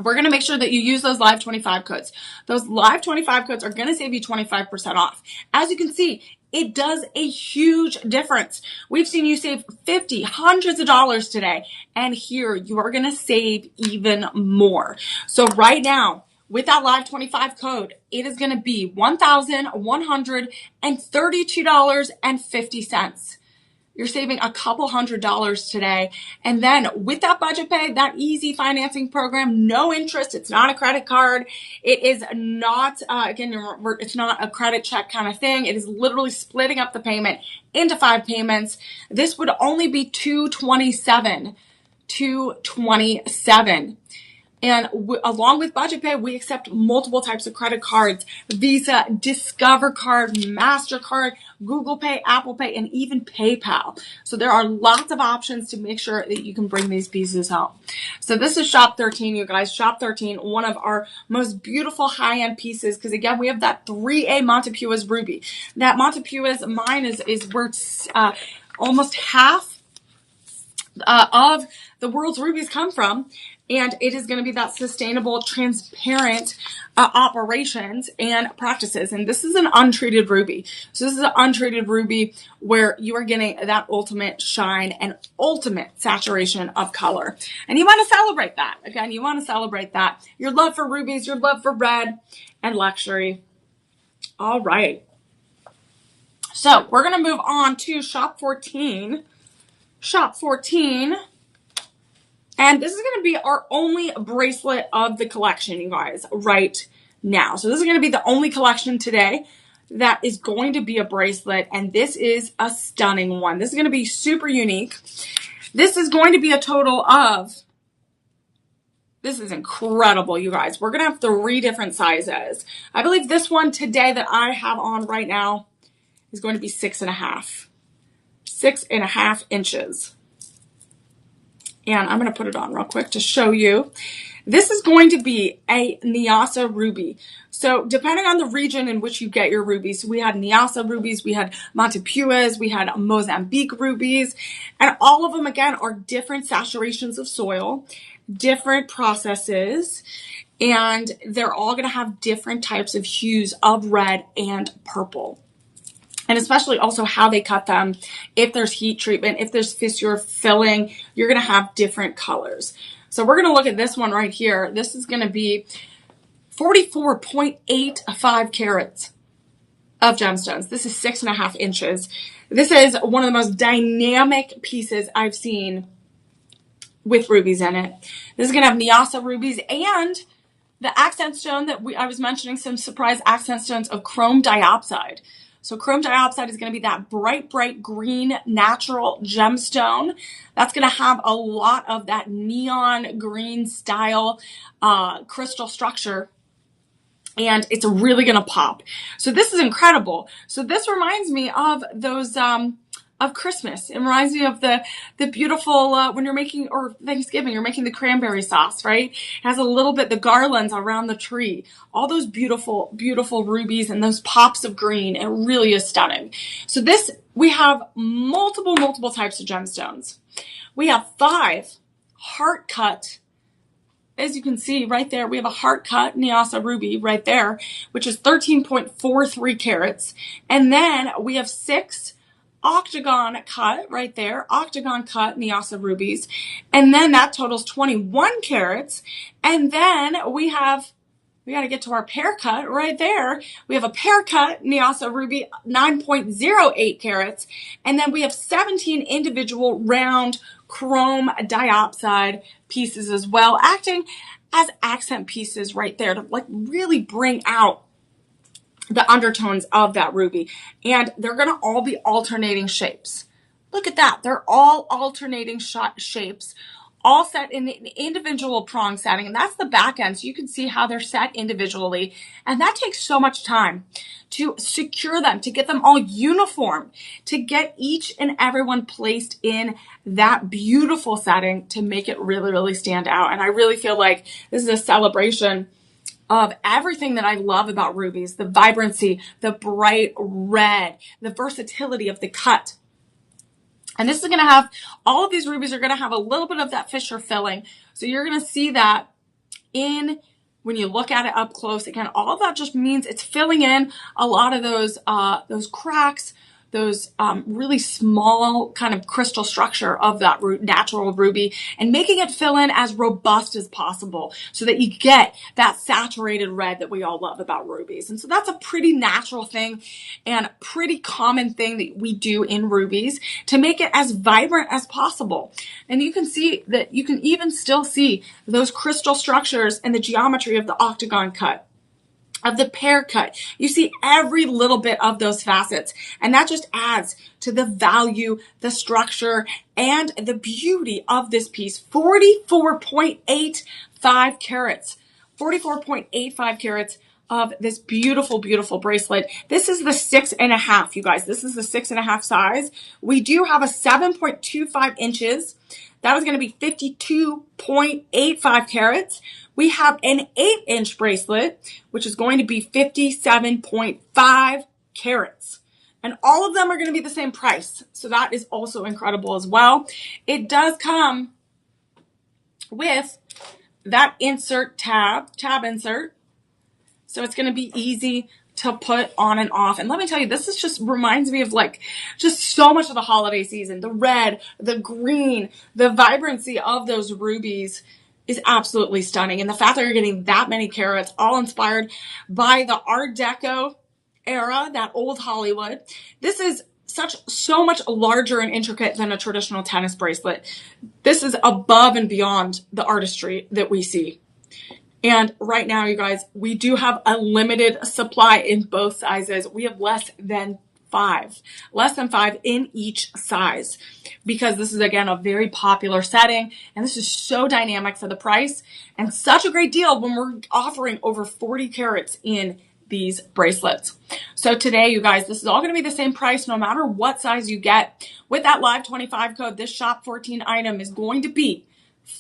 We're going to make sure that you use those live 25 codes. Those live 25 codes are going to save you 25% off. As you can see, it does a huge difference. We've seen you save 50, hundreds of dollars today. And here you are going to save even more. So right now, with that live 25 code, it is going to be $1,132.50. You're saving a couple $100s today. And then with that budget pay, that easy financing program, no interest. It's not a credit card. It is not, it's not a credit check kind of thing. It is literally splitting up the payment into 5 payments. This would only be $227. And along with budget pay, we accept multiple types of credit cards: Visa, Discover Card, MasterCard, Google Pay, Apple Pay, and even PayPal. So there are lots of options to make sure that you can bring these pieces home. So this is shop 13, you guys. Shop 13, one of our most beautiful high-end pieces, because again, we have that 3A Montepuez ruby. That Montepuez, mine is worth almost half of the world's rubies come from. And it is going to be that sustainable, transparent operations and practices. And this is an untreated ruby. So this is an untreated ruby where you are getting that ultimate shine and ultimate saturation of color. And you want to celebrate that. Again, you want to celebrate that. Your love for rubies, your love for red and luxury. All right. So we're going to move on to shop 14. Shop 14. And this is going to be our only bracelet of the collection, you guys, right now. So this is going to be the only collection today that is going to be a bracelet. And this is a stunning one. This is going to be super unique. This is going to be a total of, this is incredible, you guys. We're going to have 3 different sizes. I believe this one today that I have on right now is going to be 6.5. 6.5 inches. And I'm going to put it on real quick to show you. This is going to be a Nyassa ruby. So depending on the region in which you get your rubies, we had Nyassa rubies, we had Montepuez, we had Mozambique rubies, and all of them, again, are different saturations of soil, different processes, and they're all going to have different types of hues of red and purple. And especially also how they cut them. If there's heat treatment, if there's fissure filling, you're going to have different colors. So we're going to look at this one right here. This is going to be 44.85 carats of gemstones. This is 6.5 inches. This is one of the most dynamic pieces I've seen with rubies in it. This is going to have Nyassa rubies and the accent stone that I was mentioning, some surprise accent stones of chrome diopside. So chrome diopside is going to be that bright, bright green natural gemstone. That's going to have a lot of that neon green style crystal structure. And it's really going to pop. So this is incredible. So this reminds me of those, of Christmas. It reminds me of the beautiful, when you're making, or Thanksgiving, you're making the cranberry sauce, right? It has a little bit, the garlands around the tree, all those beautiful, beautiful rubies and those pops of green. It really is stunning. So this, we have multiple types of gemstones. We have 5 heart cut. As you can see right there, we have a heart cut Nyassa ruby right there, which is 13.43 carats. And then we have 6 octagon cut right there, octagon cut Nyassa rubies. And then that totals 21 carats. And then we got to get to our pear cut right there. We have a pear cut Nyassa ruby, 9.08 carats. And then we have 17 individual round chrome diopside pieces as well, acting as accent pieces right there to like really bring out the undertones of that ruby. And they're going to all be alternating shapes. Look at that. They're all alternating shapes, all set in an individual prong setting, and that's the back end. So you can see how they're set individually, and that takes so much time to secure them, to get them all uniform, to get each and every one placed in that beautiful setting to make it really, really stand out. And I really feel like this is a celebration of everything that I love about rubies: the vibrancy, the bright red, the versatility of the cut. And this is going to have, all of these rubies are going to have a little bit of that fissure filling. So you're going to see that when you look at it up close. Again, all of that just means it's filling in a lot of those cracks, those really small kind of crystal structure of that natural ruby, and making it fill in as robust as possible so that you get that saturated red that we all love about rubies. And so that's a pretty natural thing and pretty common thing that we do in rubies to make it as vibrant as possible. And you can see that you can even still see those crystal structures and the geometry of the octagon cut, of the pear cut. You see every little bit of those facets, and that just adds to the value, the structure, and the beauty of this piece. 44.85 carats. 44.85 carats of this beautiful, beautiful bracelet. This is the 6.5, you guys. This is the 6.5 size. We do have a 7.25 inches. That is going to be 52.85 carats. We have an 8-inch bracelet, which is going to be 57.5 carats. And all of them are going to be the same price. So that is also incredible as well. It does come with that insert tab insert. So it's going to be easy to put on and off. And let me tell you, this is just reminds me of like just so much of the holiday season. The red, the green, the vibrancy of those rubies is absolutely stunning. And the fact that you're getting that many carats, all inspired by the Art Deco era, that old Hollywood. This is so much larger and intricate than a traditional tennis bracelet. This is above and beyond the artistry that we see. And right now, you guys, we do have a limited supply in both sizes. We have less than five in each size, because this is, again, a very popular setting. And this is so dynamic for the price and such a great deal when we're offering over 40 carats in these bracelets. So today, you guys, this is all going to be the same price no matter what size you get. With that live 25 code, this shop 14 item is going to be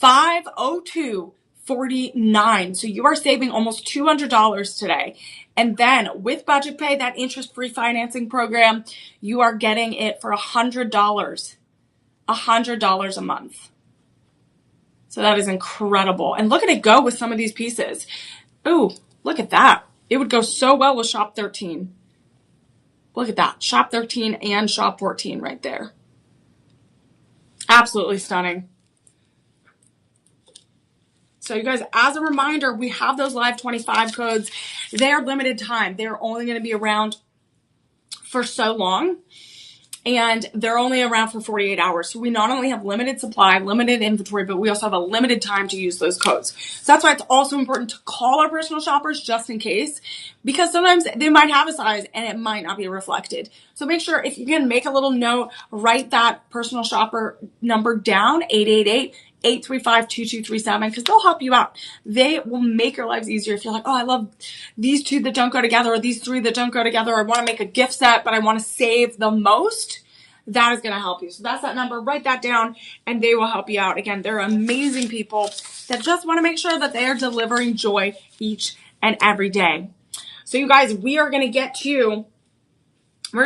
$502.49. So you are saving almost $200 today. And then with Budget Pay, that interest-free financing program, you are getting it for $100. $100 a month. So that is incredible. And look at it go with some of these pieces. Ooh, look at that. It would go so well with Shop 13. Look at that. Shop 13 and Shop 14 right there. Absolutely stunning. So you guys, as a reminder, we have those live 25 codes. They're limited time. They're only going to be around for so long. And they're only around for 48 hours. So we not only have limited supply, limited inventory, but we also have a limited time to use those codes. So that's why it's also important to call our personal shoppers just in case, because sometimes they might have a size and it might not be reflected. So make sure, if you can, make a little note, write that personal shopper number down, 888-835-2237, because they'll help you out. They will make your lives easier. If you're like, oh, I love these two that don't go together, or these three that don't go together, or I want to make a gift set, but I want to save the most, that is going to help you. So that's that number. Write that down, and they will help you out. Again, they're amazing people that just want to make sure that they are delivering joy each and every day. So you guys, we're going to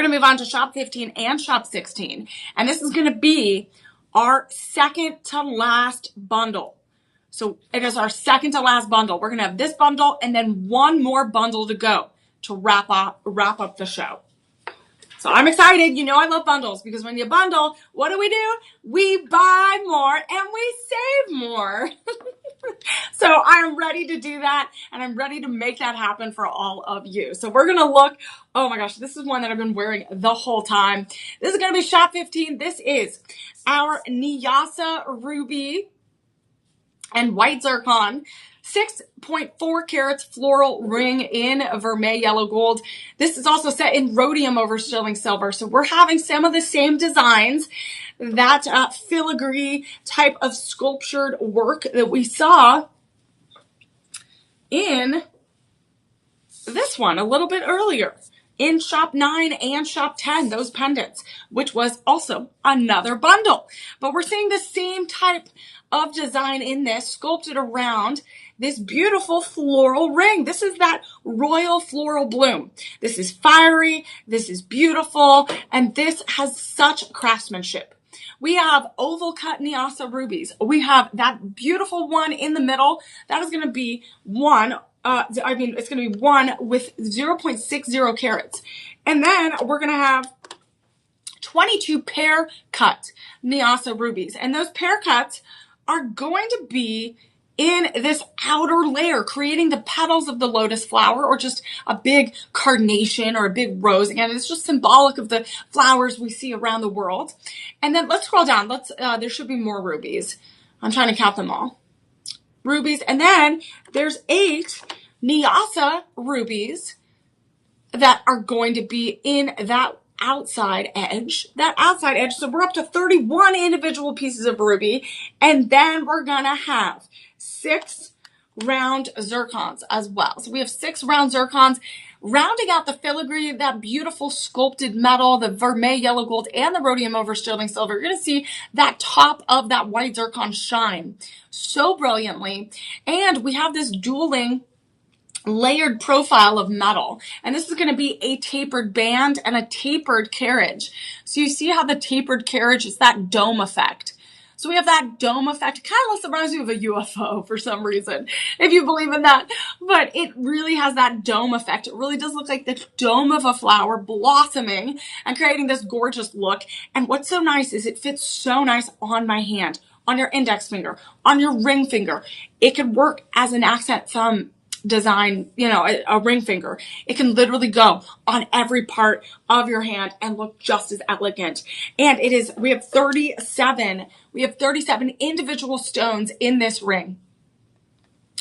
move on to Shop 15 and Shop 16. And this is going to be our second to last bundle. So it is our second to last bundle. We're going to have this bundle and then one more bundle to go to wrap up the show. So I'm excited. You know I love bundles, because when you bundle, what do? We buy more and we save more. So I'm ready to do that, and I'm ready to make that happen for all of you. So we're going to look, oh my gosh, this is one that I've been wearing the whole time. This is going to be Shop 15. This is our Nyasa Ruby and White Zircon 6.4 carats floral ring in vermeil yellow gold. This is also set in rhodium over sterling silver. So we're having some of the same designs, that filigree type of sculptured work that we saw in this one a little bit earlier in shop 9 and shop 10, those pendants, which was also another bundle. But we're seeing the same type of design in this, sculpted around this beautiful floral ring. This is that royal floral bloom. This is fiery, this is beautiful, and this has such craftsmanship. We have oval cut Nyasa rubies. We have that beautiful one in the middle. That is going to be one. It's going to be one with 0.60 carats. And then we're going to have 22 pear cut Nyasa rubies. And those pear cuts are going to be in this outer layer, creating the petals of the lotus flower, or just a big carnation or a big rose. Again, it's just symbolic of the flowers we see around the world. And then let's scroll down. There should be more rubies. I'm trying to count them all. Rubies. And then there's 8 Nyasa rubies that are going to be in that outside edge. So we're up to 31 individual pieces of ruby. And then we're going to have 6 round zircons as well. So we have 6 round zircons rounding out the filigree, that beautiful sculpted metal, the vermeil yellow gold, and the rhodium over sterling silver. You're going to see that top of that white zircon shine so brilliantly. And we have this dueling layered profile of metal. And this is going to be a tapered band and a tapered carriage. So you see how the tapered carriage is that dome effect. So we have that dome effect. It kind of reminds me of a UFO for some reason, if you believe in that. But it really has that dome effect. It really does look like the dome of a flower blossoming and creating this gorgeous look. And what's so nice is it fits so nice on my hand, on your index finger, on your ring finger. It could work as an accent thumb design, a ring finger. It can literally go on every part of your hand and look just as elegant. And we have 37 individual stones in this ring.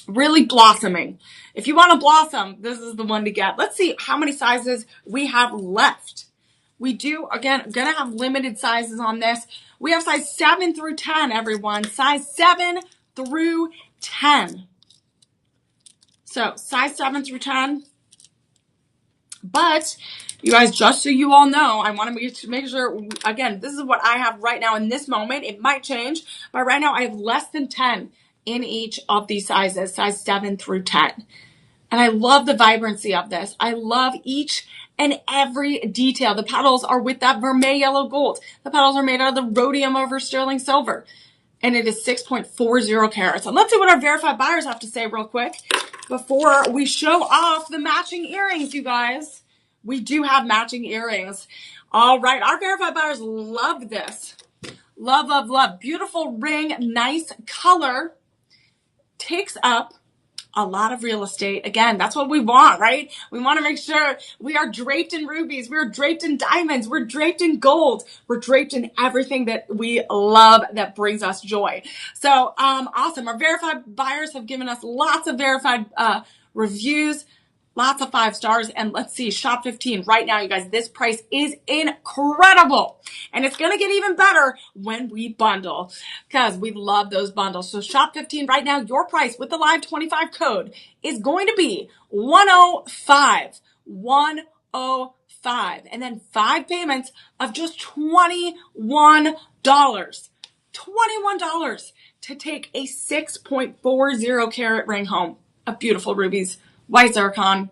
Really blossoming. If you want to blossom, this is the one to get. Let's see how many sizes we have left. We do, again, going to have limited sizes on this. We have size 7 through 10, everyone. Size 7 through 10. So size 7 through 10. But you guys, just so you all know, I want to make sure, again, this is what I have right now in this moment. It might change, but right now I have less than 10 in each of these sizes, size 7 through 10. And I love the vibrancy of this. I love each and every detail. The petals are with that vermeil yellow gold. The petals are made out of the rhodium over sterling silver. And it is 6.40 carats. And let's see what our verified buyers have to say real quick before we show off the matching earrings, you guys. We do have matching earrings. All right, our verified buyers love this. Love, love, love. Beautiful ring, nice color. Takes up a lot of real estate. Again, that's what we want, right? We want to make sure we are draped in rubies. We're draped in diamonds. We're draped in gold. We're draped in everything that we love that brings us joy. So, awesome. Our verified buyers have given us lots of verified, reviews, lots of 5 stars. And let's see, shop 15 right now, you guys, this price is incredible. And it's going to get even better when we bundle, because we love those bundles. So shop 15 right now, your price with the live 25 code is going to be 105, 105, and then 5 payments of just $21, $21 to take a 6.40 carat ring home of beautiful rubies. White zircon,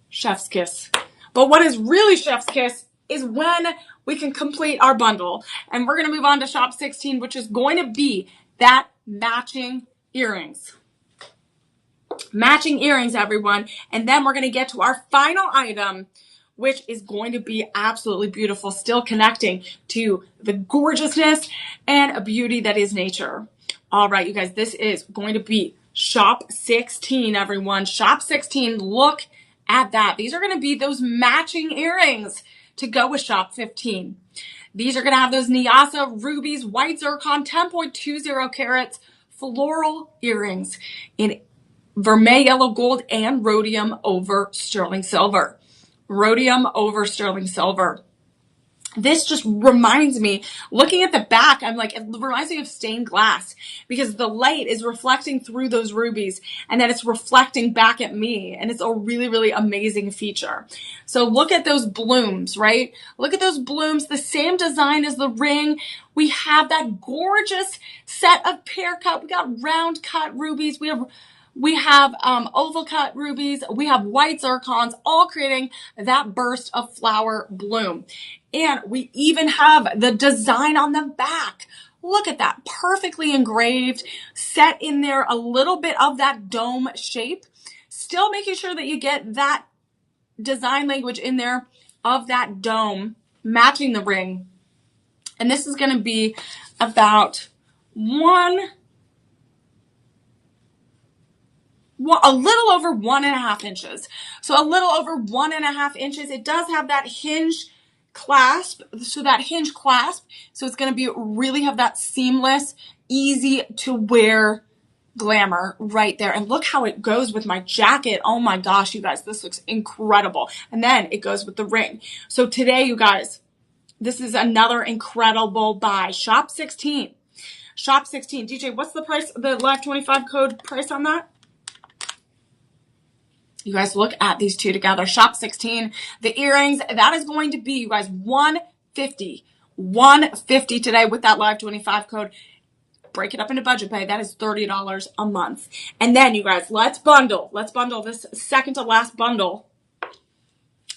chef's kiss. But what is really chef's kiss is when we can complete our bundle. And we're going to move on to shop 16, which is going to be that matching earrings. Matching earrings, everyone. And then we're going to get to our final item, which is going to be absolutely beautiful, still connecting to the gorgeousness and a beauty that is nature. All right, you guys, this is going to be shop 16, everyone. Shop 16, look at that. These are going to be those matching earrings to go with shop 15. These are going to have those Nyasa rubies, white zircon, 10.20 carats, floral earrings in vermeil yellow gold, and rhodium over sterling silver. Rhodium over sterling silver. This just reminds me, looking at the back, I'm like, it reminds me of stained glass because the light is reflecting through those rubies and then it's reflecting back at me. And it's a really, really amazing feature. So look at those blooms, right? Look at those blooms, the same design as the ring. We have that gorgeous set of pear cut. We got round cut rubies. We have oval cut rubies. We have white zircons, all creating that burst of flower bloom. And we even have the design on the back. Look at that, perfectly engraved, set in there a little bit of that dome shape. Still making sure that you get that design language in there of that dome, matching the ring. And this is going to be about a little over 1.5 inches. So a little over 1.5 inches. It does have that hinge clasp. So it's going to be really have that seamless, easy to wear glamour right there. And look how it goes with my jacket. Oh my gosh, you guys, this looks incredible. And then it goes with the ring. So today, you guys, this is another incredible buy. Shop 16. Shop 16. DJ, what's the price, the Live 25 code price on that? You guys look at these two together. Shop 16. The earrings, that is going to be, you guys, $150. $150 today with that Live 25 code. Break it up into budget pay. That is $30 a month. And then, you guys, let's bundle. Let's bundle this second to last bundle.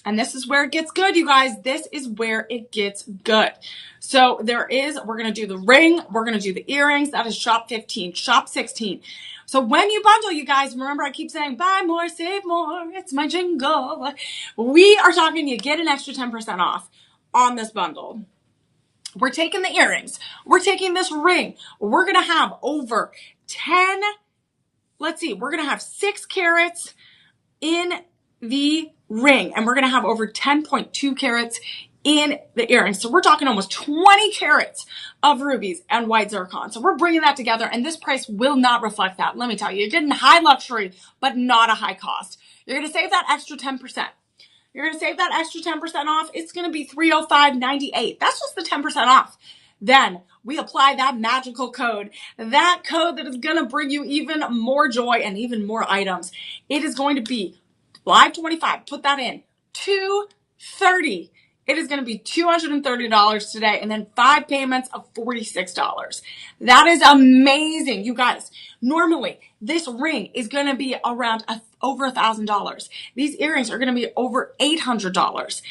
And this is where it gets good, you guys. This is where it gets good. So we're going to do the ring. We're going to do the earrings. That is shop 15. Shop 16. So when you bundle, you guys, remember I keep saying, buy more, save more. It's my jingle. We are talking, you get an extra 10% off on this bundle. We're taking the earrings. We're taking this ring. We're going to have over 10, we're going to have 6 carats in the ring. And we're going to have over 10.2 carats in the earrings. So we're talking almost 20 carats of rubies and white zircon. So we're bringing that together, and this price will not reflect that. Let me tell you, you're getting high luxury, but not a high cost. You're going to save that extra 10%. You're going to save that extra 10% off. It's going to be $305.98. That's just the 10% off. Then we apply that magical code, that code that is going to bring you even more joy and even more items. It is going to be Live 25. Put that in. $230. It is going to be $230 today, and then 5 payments of $46. That is amazing, you guys. Normally, this ring is going to be around over $1,000. These earrings are going to be over $800.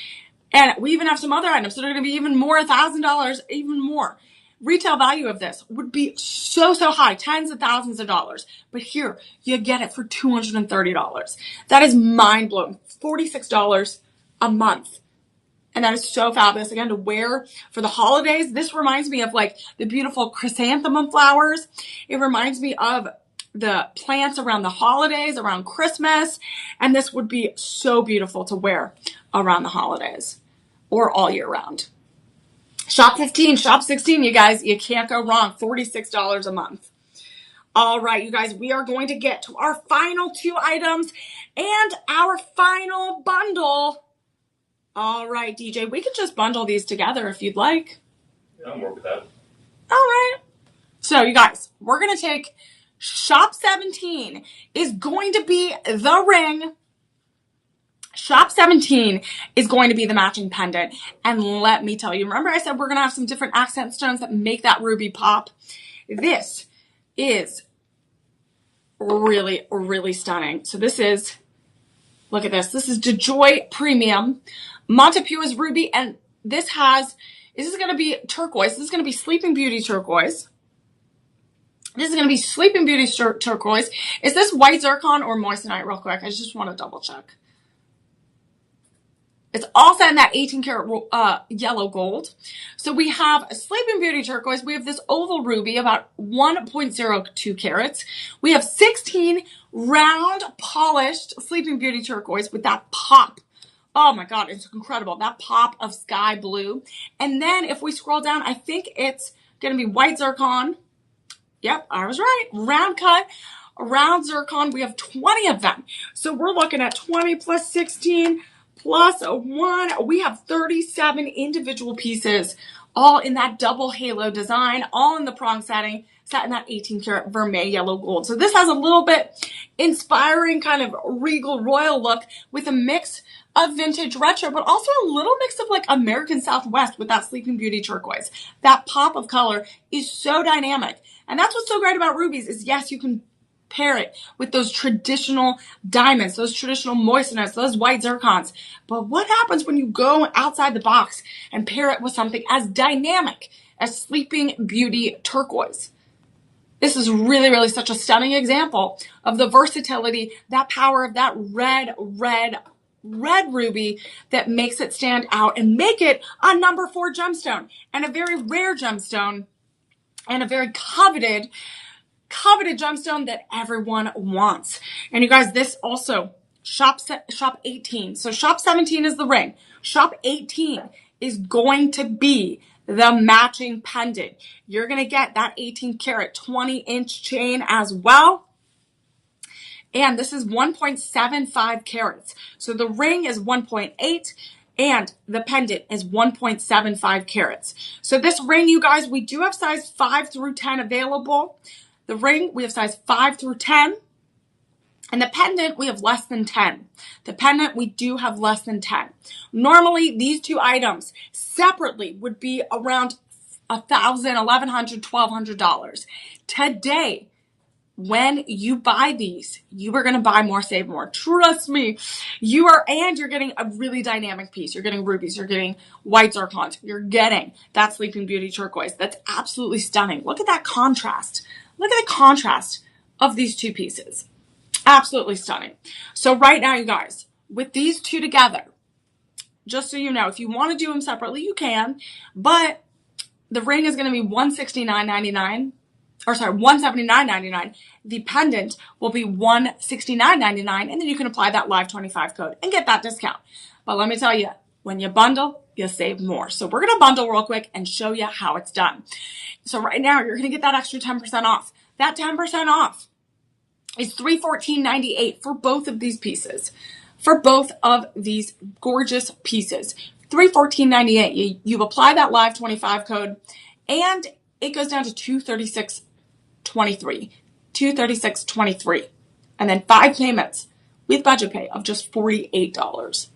And we even have some other items that are going to be even more, $1,000, even more. Retail value of this would be so high, tens of thousands of dollars. But here, you get it for $230. That is mind-blowing. $46 a month. And that is so fabulous, again, to wear for the holidays. This reminds me of like the beautiful chrysanthemum flowers. It reminds me of the plants around the holidays, around Christmas. And this would be so beautiful to wear around the holidays or all year round. Shop 15, shop 16, you guys. You can't go wrong. $46 a month. All right, you guys, we are going to get to our final 2 items and our final bundle. All right, DJ, we could just bundle these together if you'd like. Yeah, I'm more with that. All right. So, you guys, we're going to take shop 17 is going to be the ring. Shop 17 is going to be the matching pendant. And let me tell you, remember I said we're going to have some different accent stones that make that ruby pop? This is really, really stunning. So this is, look at this. This is DeJoy Premium. Montepue ruby, and this is going to be turquoise. This is going to be Sleeping Beauty turquoise. This is going to be Sleeping Beauty turquoise. Is this white zircon or moissanite real quick? I just want to double check. It's all set in that 18 karat yellow gold. So we have Sleeping Beauty turquoise. We have this oval ruby, about 1.02 carats. We have 16 round polished Sleeping Beauty turquoise with that pop. Oh my God, it's incredible. That pop of sky blue. And then if we scroll down, I think it's going to be white zircon. Yep, I was right. Round cut Around zircon, we have 20 of them. So we're looking at 20 plus 16 plus 1. We have 37 individual pieces, all in that double halo design, all in the prong setting, set in that 18 karat vermeil yellow gold. So this has a little bit inspiring kind of regal royal look with a mix of vintage retro, but also a little mix of like American Southwest with that Sleeping Beauty turquoise. That pop of color is so dynamic. And that's what's so great about rubies is, yes, you can pair it with those traditional diamonds, those traditional moistness, those white zircons. But what happens when you go outside the box and pair it with something as dynamic as Sleeping Beauty turquoise? This is really, really such a stunning example of the versatility, that power of that red ruby that makes it stand out and make it a number 4 gemstone, and a very rare gemstone, and a very coveted gemstone that everyone wants. And you guys, this also shop 18. So shop 17 is the ring. Shop 18 is going to be the matching pendant. You're going to get that 18 karat 20-inch chain as well. And this is 1.75 carats. So the ring is 1.8 and the pendant is 1.75 carats. So this ring, you guys, we do have size 5 through 10 available. The ring, we have size 5 through 10. And the pendant, we have less than 10. The pendant, we do have less than 10. Normally, these two items separately would be around $1,000, $1,100, $1,200. Today, when you buy these, you are going to buy more, save more. Trust me. You're getting a really dynamic piece. You're getting rubies. You're getting white zircons. You're getting that Sleeping Beauty turquoise. That's absolutely stunning. Look at that contrast. Look at the contrast of these two pieces. Absolutely stunning. So right now, you guys, with these two together, just so you know, if you want to do them separately, you can, but the ring is going to be $169.99. Or sorry, $179.99. The pendant will be $169.99, and then you can apply that Live 25 code and get that discount. But let me tell you, when you bundle, you save more. So we're going to bundle real quick and show you how it's done. So right now, you're going to get that extra 10% off. That 10% off is $314.98 for both of these pieces. For both of these gorgeous pieces. $314.98. You apply that Live 25 code, and it goes down to $236.23. $236.23. And then 5 payments with budget pay of just $48.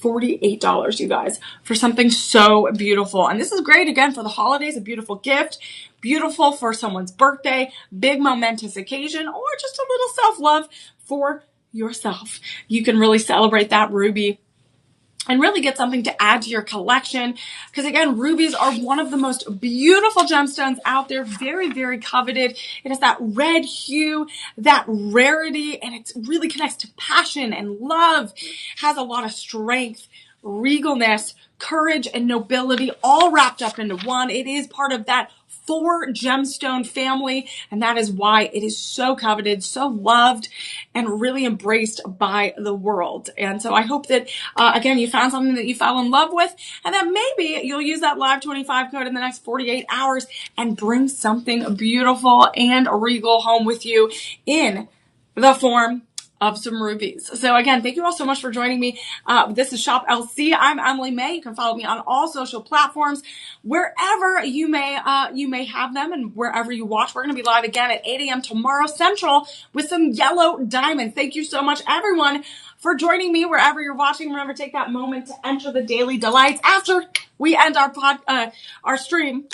$48, you guys, for something so beautiful. And this is great, again, for the holidays, a beautiful gift, beautiful for someone's birthday, big momentous occasion, or just a little self-love for yourself. You can really celebrate that ruby and really get something to add to your collection. Because again, rubies are one of the most beautiful gemstones out there. Very, very coveted. It has that red hue, that rarity, and it really connects to passion and love. Has a lot of strength, regalness, courage, and nobility all wrapped up into one. It is part of that 4 gemstone family, and that is why it is so coveted, so loved, and really embraced by the world. And so I hope that, again, you found something that you fell in love with, and that maybe you'll use that Live 25 code in the next 48 hours and bring something beautiful and regal home with you in the form of some rubies. So again, thank you all so much for joining me. This is Shop LC. I'm Emily Mae. You can follow me on all social platforms, wherever you may have them, and wherever you watch. We're going to be live again at 8 a.m. tomorrow Central with some yellow diamonds. Thank you so much, everyone, for joining me wherever you're watching. Remember, take that moment to enter the daily delights after we end our stream.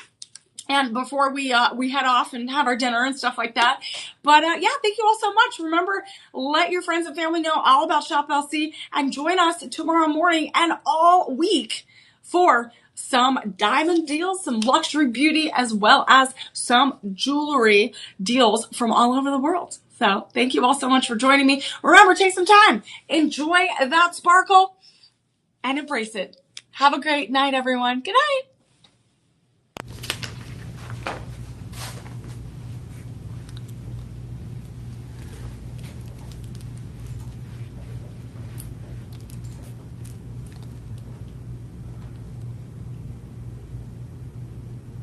And before we head off and have our dinner and stuff like that. But yeah, thank you all so much. Remember, let your friends and family know all about Shop LC, and join us tomorrow morning and all week for some diamond deals, some luxury beauty, as well as some jewelry deals from all over the world. So thank you all so much for joining me. Remember, take some time, enjoy that sparkle, and embrace it. Have a great night, everyone. Good night.